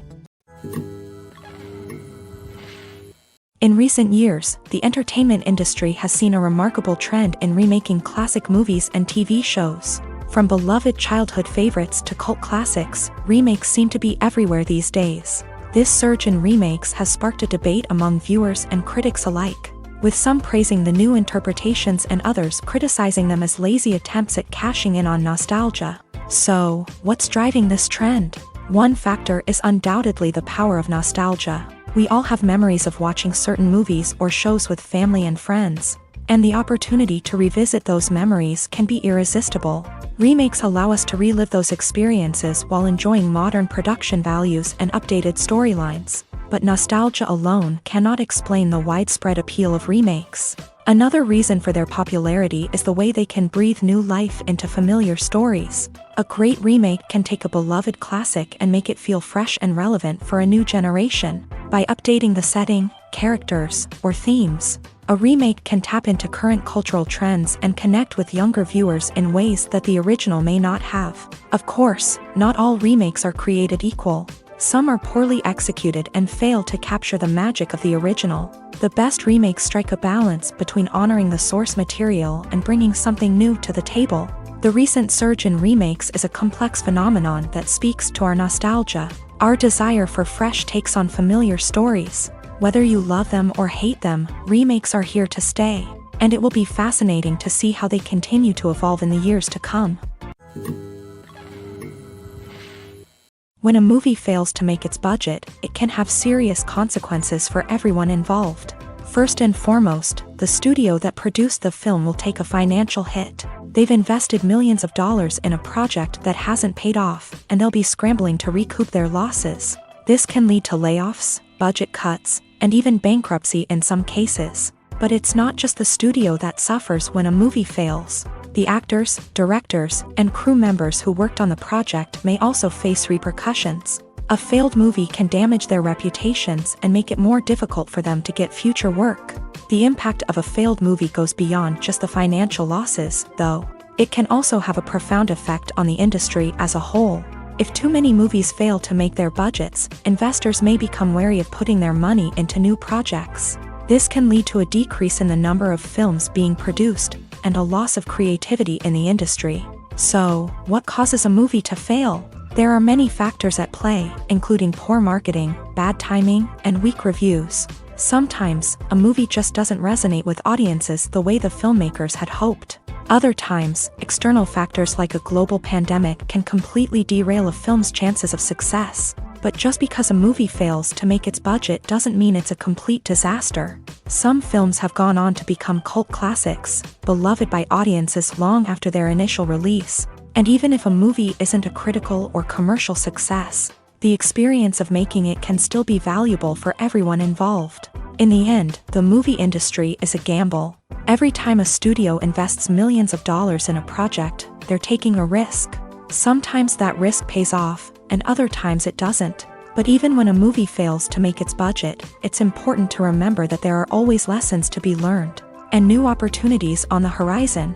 In recent years, the entertainment industry has seen a remarkable trend in remaking classic movies and TV shows. From beloved childhood favorites to cult classics, remakes seem to be everywhere these days. This surge in remakes has sparked a debate among viewers and critics alike, with some praising the new interpretations and others criticizing them as lazy attempts at cashing in on nostalgia. So, what's driving this trend? One factor is undoubtedly the power of nostalgia. We all have memories of watching certain movies or shows with family and friends, and the opportunity to revisit those memories can be irresistible. Remakes allow us to relive those experiences while enjoying modern production values and updated storylines. But nostalgia alone cannot explain the widespread appeal of remakes. Another reason for their popularity is the way they can breathe new life into familiar stories. A great remake can take a beloved classic and make it feel fresh and relevant for a new generation. By updating the setting, characters, or themes, a remake can tap into current cultural trends and connect with younger viewers in ways that the original may not have. Of course, not all remakes are created equal. Some are poorly executed and fail to capture the magic of the original. The best remakes strike a balance between honoring the source material and bringing something new to the table. The recent surge in remakes is a complex phenomenon that speaks to our nostalgia, our desire for fresh takes on familiar stories. Whether you love them or hate them, remakes are here to stay, and it will be fascinating to see how they continue to evolve in the years to come. When a movie fails to make its budget, it can have serious consequences for everyone involved. First and foremost, the studio that produced the film will take a financial hit. They've invested millions of dollars in a project that hasn't paid off, and they'll be scrambling to recoup their losses. This can lead to layoffs, budget cuts, and even bankruptcy in some cases. But it's not just the studio that suffers when a movie fails. The actors, directors, and crew members who worked on the project may also face repercussions. A failed movie can damage their reputations and make it more difficult for them to get future work. The impact of a failed movie goes beyond just the financial losses, though. It can also have a profound effect on the industry as a whole. If too many movies fail to make their budgets, investors may become wary of putting their money into new projects. This can lead to a decrease in the number of films being produced and a loss of creativity in the industry. So, what causes a movie to fail? There are many factors at play, including poor marketing, bad timing, and weak reviews. Sometimes, a movie just doesn't resonate with audiences the way the filmmakers had hoped. Other times, external factors like a global pandemic can completely derail a film's chances of success. But just because a movie fails to make its budget doesn't mean it's a complete disaster. Some films have gone on to become cult classics, beloved by audiences long after their initial release. And even if a movie isn't a critical or commercial success, the experience of making it can still be valuable for everyone involved. In the end, the movie industry is a gamble. Every time a studio invests millions of dollars in a project, they're taking a risk. Sometimes that risk pays off, and other times it doesn't. But even when a movie fails to make its budget, it's important to remember that there are always lessons to be learned, and new opportunities on the horizon.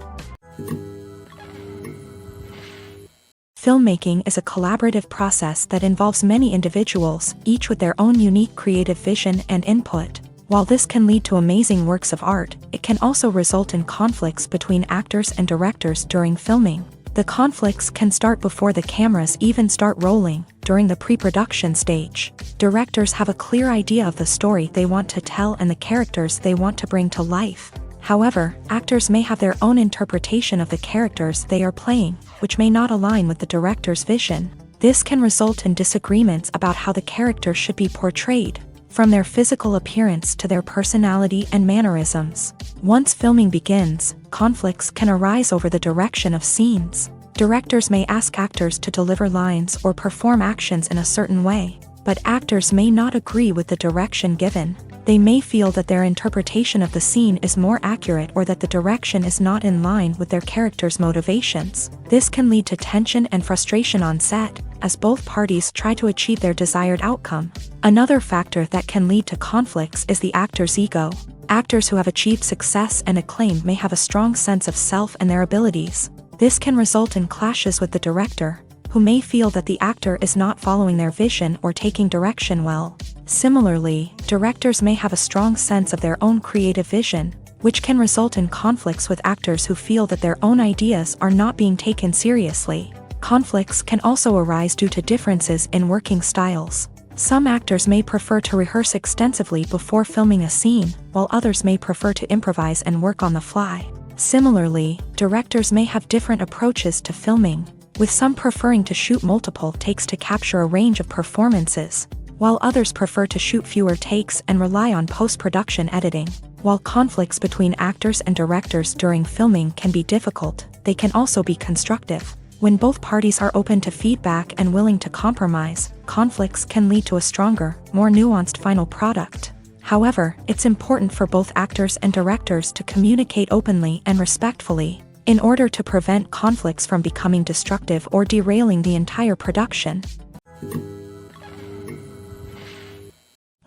Filmmaking is a collaborative process that involves many individuals, each with their own unique creative vision and input. While this can lead to amazing works of art, it can also result in conflicts between actors and directors during filming. The conflicts can start before the cameras even start rolling, during the pre-production stage. Directors have a clear idea of the story they want to tell and the characters they want to bring to life. However, actors may have their own interpretation of the characters they are playing, which may not align with the director's vision. This can result in disagreements about how the character should be portrayed, from their physical appearance to their personality and mannerisms. Once filming begins, conflicts can arise over the direction of scenes. Directors may ask actors to deliver lines or perform actions in a certain way, but actors may not agree with the direction given. They may feel that their interpretation of the scene is more accurate or that the direction is not in line with their character's motivations. This can lead to tension and frustration on set, as both parties try to achieve their desired outcome. Another factor that can lead to conflicts is the actor's ego. Actors who have achieved success and acclaim may have a strong sense of self and their abilities. This can result in clashes with the director, who may feel that the actor is not following their vision or taking direction well. Similarly, directors may have a strong sense of their own creative vision, which can result in conflicts with actors who feel that their own ideas are not being taken seriously. Conflicts can also arise due to differences in working styles. Some actors may prefer to rehearse extensively before filming a scene, while others may prefer to improvise and work on the fly. Similarly, directors may have different approaches to filming, with some preferring to shoot multiple takes to capture a range of performances, while others prefer to shoot fewer takes and rely on post-production editing. While conflicts between actors and directors during filming can be difficult, they can also be constructive. When both parties are open to feedback and willing to compromise, conflicts can lead to a stronger, more nuanced final product. However, it's important for both actors and directors to communicate openly and respectfully, in order to prevent conflicts from becoming destructive or derailing the entire production.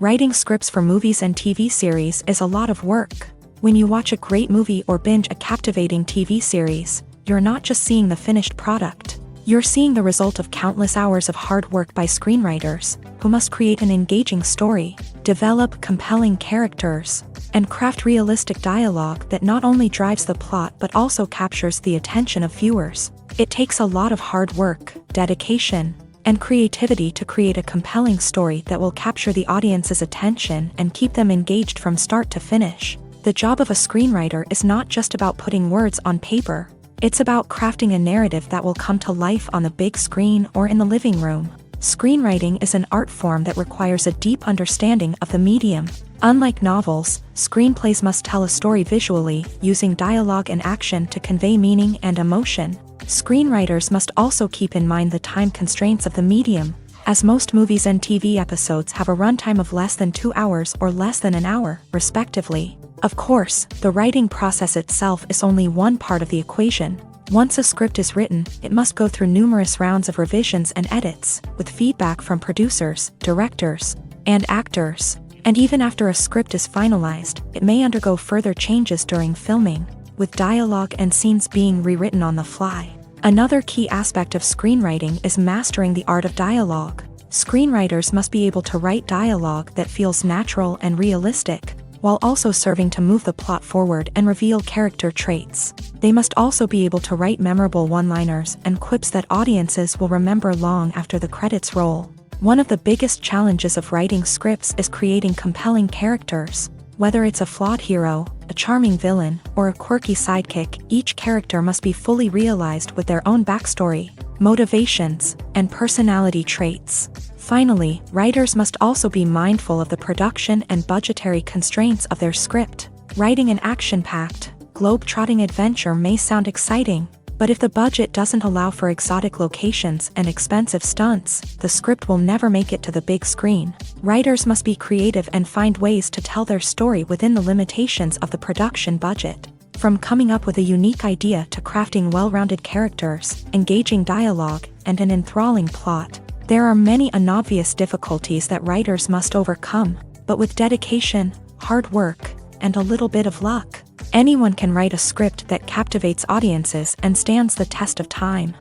Writing scripts for movies and TV series is a lot of work. When you watch a great movie or binge a captivating TV series, you're not just seeing the finished product. You're seeing the result of countless hours of hard work by screenwriters, who must create an engaging story, develop compelling characters, and craft realistic dialogue that not only drives the plot but also captures the attention of viewers. It takes a lot of hard work, dedication, and creativity to create a compelling story that will capture the audience's attention and keep them engaged from start to finish. The job of a screenwriter is not just about putting words on paper. It's about crafting a narrative that will come to life on the big screen or in the living room. Screenwriting is an art form that requires a deep understanding of the medium. Unlike novels, screenplays must tell a story visually, using dialogue and action to convey meaning and emotion. Screenwriters must also keep in mind the time constraints of the medium, as most movies and TV episodes have a runtime of less than 2 hours or less than an hour, respectively. Of course, the writing process itself is only one part of the equation. Once a script is written, it must go through numerous rounds of revisions and edits, with feedback from producers, directors, and actors. And even after a script is finalized, it may undergo further changes during filming, with dialogue and scenes being rewritten on the fly. Another key aspect of screenwriting is mastering the art of dialogue. Screenwriters must be able to write dialogue that feels natural and realistic. while also serving to move the plot forward and reveal character traits. They must also be able to write memorable one-liners and quips that audiences will remember long after the credits roll. One of the biggest challenges of writing scripts is creating compelling characters. Whether it's a flawed hero, a charming villain, or a quirky sidekick, each character must be fully realized with their own backstory, motivations, and personality traits. Finally, writers must also be mindful of the production and budgetary constraints of their script. Writing an action-packed, globe-trotting adventure may sound exciting, but if the budget doesn't allow for exotic locations and expensive stunts, the script will never make it to the big screen. Writers must be creative and find ways to tell their story within the limitations of the production budget. From coming up with a unique idea to crafting well-rounded characters, engaging dialogue, and an enthralling plot, there are many unobvious difficulties that writers must overcome, but with dedication, hard work, and a little bit of luck, anyone can write a script that captivates audiences and stands the test of time.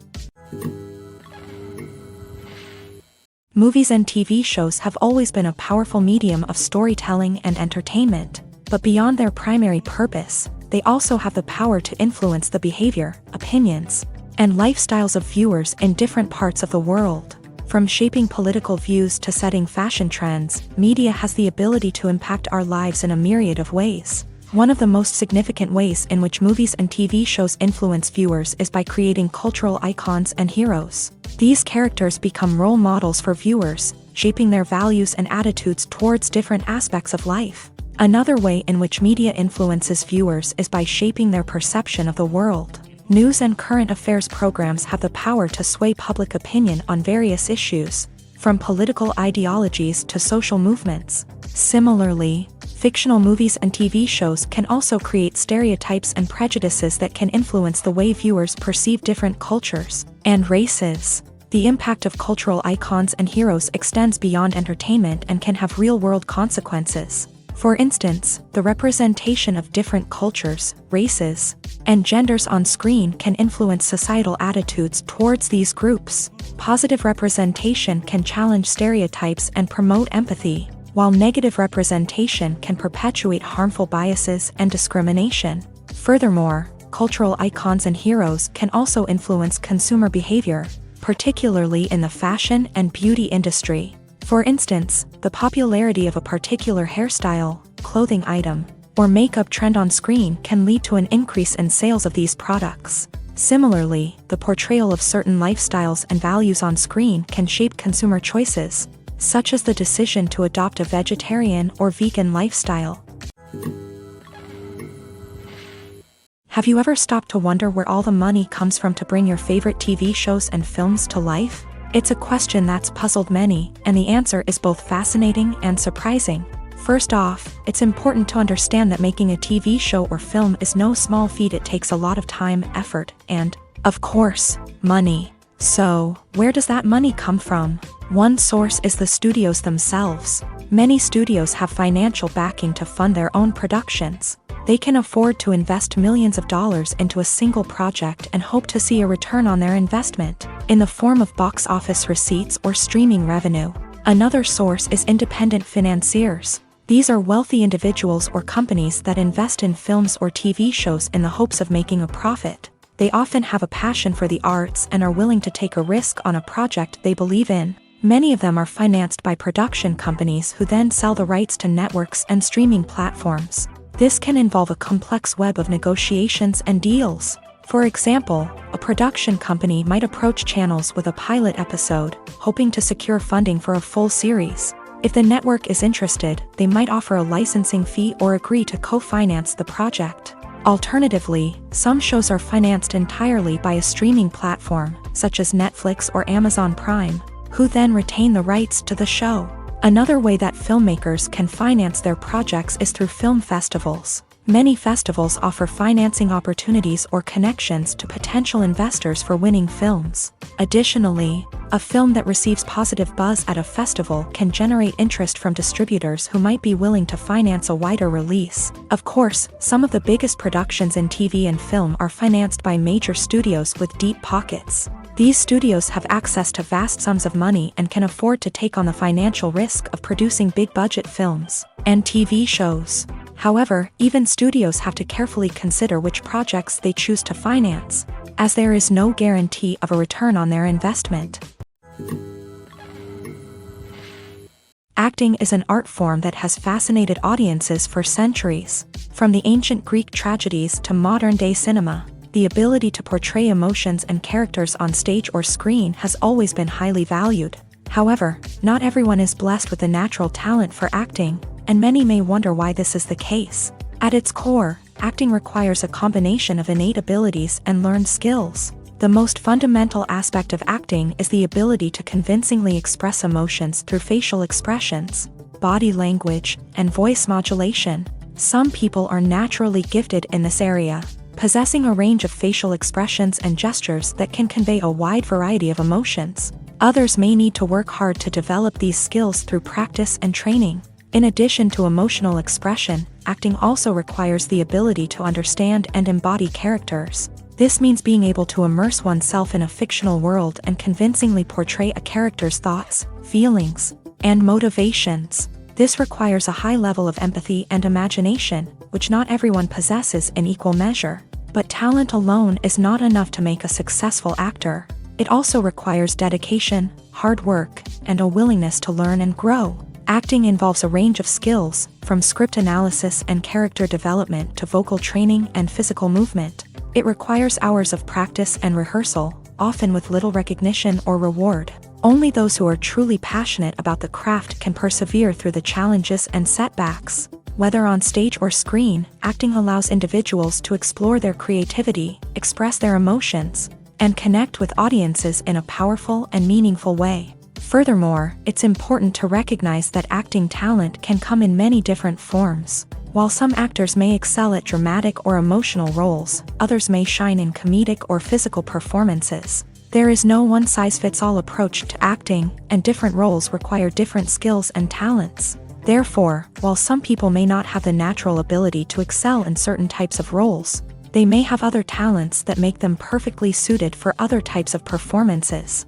Movies and TV shows have always been a powerful medium of storytelling and entertainment, but beyond their primary purpose, they also have the power to influence the behavior, opinions, and lifestyles of viewers in different parts of the world. From shaping political views to setting fashion trends, media has the ability to impact our lives in a myriad of ways. One of the most significant ways in which movies and TV shows influence viewers is by creating cultural icons and heroes. These characters become role models for viewers, shaping their values and attitudes towards different aspects of life. Another way in which media influences viewers is by shaping their perception of the world. News and current affairs programs have the power to sway public opinion on various issues, from political ideologies to social movements. Similarly, fictional movies and TV shows can also create stereotypes and prejudices that can influence the way viewers perceive different cultures and races. The impact of cultural icons and heroes extends beyond entertainment and can have real-world consequences. For instance, the representation of different cultures, races, and genders on screen can influence societal attitudes towards these groups. Positive representation can challenge stereotypes and promote empathy, while negative representation can perpetuate harmful biases and discrimination. Furthermore, cultural icons and heroes can also influence consumer behavior, particularly in the fashion and beauty industry. For instance, the popularity of a particular hairstyle, clothing item, or makeup trend on screen can lead to an increase in sales of these products. Similarly, the portrayal of certain lifestyles and values on screen can shape consumer choices, such as the decision to adopt a vegetarian or vegan lifestyle. Have you ever stopped to wonder where all the money comes from to bring your favorite TV shows and films to life? It's a question that's puzzled many, and the answer is both fascinating and surprising. First off, it's important to understand that making a TV show or film is no small feat. It takes a lot of time, effort, and, of course, money. So, where does that money come from? One source is the studios themselves. Many studios have financial backing to fund their own productions. They can afford to invest millions of dollars into a single project and hope to see a return on their investment, in the form of box office receipts or streaming revenue. Another source is independent financiers. These are wealthy individuals or companies that invest in films or TV shows in the hopes of making a profit. They often have a passion for the arts and are willing to take a risk on a project they believe in. Many of them are financed by production companies who then sell the rights to networks and streaming platforms. This can involve a complex web of negotiations and deals. For example, a production company might approach channels with a pilot episode, hoping to secure funding for a full series. If the network is interested, they might offer a licensing fee or agree to co-finance the project. Alternatively, some shows are financed entirely by a streaming platform, such as Netflix or Amazon Prime, who then retain the rights to the show. Another way that filmmakers can finance their projects is through film festivals. Many festivals offer financing opportunities or connections to potential investors for winning films. Additionally, a film that receives positive buzz at a festival can generate interest from distributors who might be willing to finance a wider release. Of course, some of the biggest productions in TV and film are financed by major studios with deep pockets. These studios have access to vast sums of money and can afford to take on the financial risk of producing big-budget films and TV shows. However, even studios have to carefully consider which projects they choose to finance, as there is no guarantee of a return on their investment. Acting is an art form that has fascinated audiences for centuries. From the ancient Greek tragedies to modern-day cinema, the ability to portray emotions and characters on stage or screen has always been highly valued. However, not everyone is blessed with a natural talent for acting, and many may wonder why this is the case. At its core, acting requires a combination of innate abilities and learned skills. The most fundamental aspect of acting is the ability to convincingly express emotions through facial expressions, body language, and voice modulation. Some people are naturally gifted in this area, possessing a range of facial expressions and gestures that can convey a wide variety of emotions. Others may need to work hard to develop these skills through practice and training. In addition to emotional expression, acting also requires the ability to understand and embody characters. This means being able to immerse oneself in a fictional world and convincingly portray a character's thoughts, feelings, and motivations. This requires a high level of empathy and imagination, which not everyone possesses in equal measure. But talent alone is not enough to make a successful actor. It also requires dedication, hard work, and a willingness to learn and grow. Acting involves a range of skills, from script analysis and character development to vocal training and physical movement. It requires hours of practice and rehearsal, often with little recognition or reward. Only those who are truly passionate about the craft can persevere through the challenges and setbacks. Whether on stage or screen, acting allows individuals to explore their creativity, express their emotions, and connect with audiences in a powerful and meaningful way. Furthermore, it's important to recognize that acting talent can come in many different forms. While some actors may excel at dramatic or emotional roles, others may shine in comedic or physical performances. There is no one-size-fits-all approach to acting, and different roles require different skills and talents. Therefore, while some people may not have the natural ability to excel in certain types of roles, they may have other talents that make them perfectly suited for other types of performances.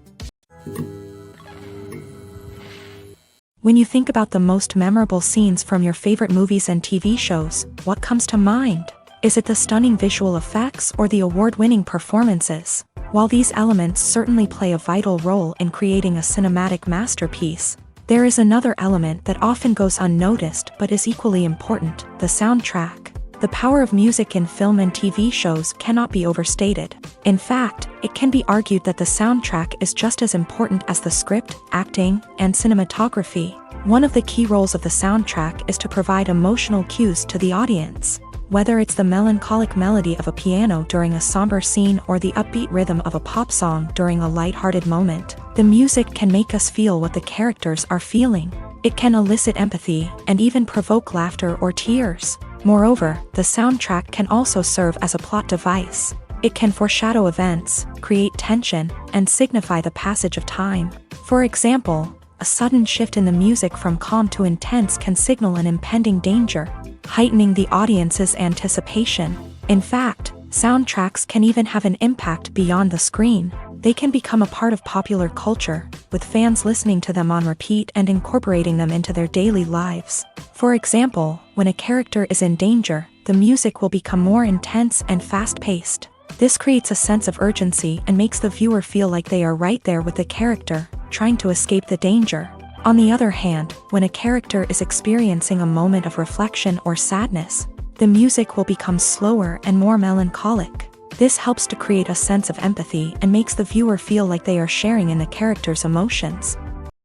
When you think about the most memorable scenes from your favorite movies and TV shows, what comes to mind? Is it the stunning visual effects or the award-winning performances? While these elements certainly play a vital role in creating a cinematic masterpiece, there is another element that often goes unnoticed but is equally important: the soundtrack. The power of music in film and TV shows cannot be overstated. In fact, it can be argued that the soundtrack is just as important as the script, acting, and cinematography. One of the key roles of the soundtrack is to provide emotional cues to the audience. Whether it's the melancholic melody of a piano during a somber scene or the upbeat rhythm of a pop song during a light-hearted moment, the music can make us feel what the characters are feeling. It can elicit empathy and even provoke laughter or tears. Moreover, the soundtrack can also serve as a plot device. It can foreshadow events, create tension, and signify the passage of time. For example, a sudden shift in the music from calm to intense can signal an impending danger, heightening the audience's anticipation. In fact, soundtracks can even have an impact beyond the screen. They can become a part of popular culture, with fans listening to them on repeat and incorporating them into their daily lives. For example, when a character is in danger, the music will become more intense and fast-paced. This creates a sense of urgency and makes the viewer feel like they are right there with the character, trying to escape the danger. On the other hand, when a character is experiencing a moment of reflection or sadness, the music will become slower and more melancholic. This helps to create a sense of empathy and makes the viewer feel like they are sharing in the character's emotions.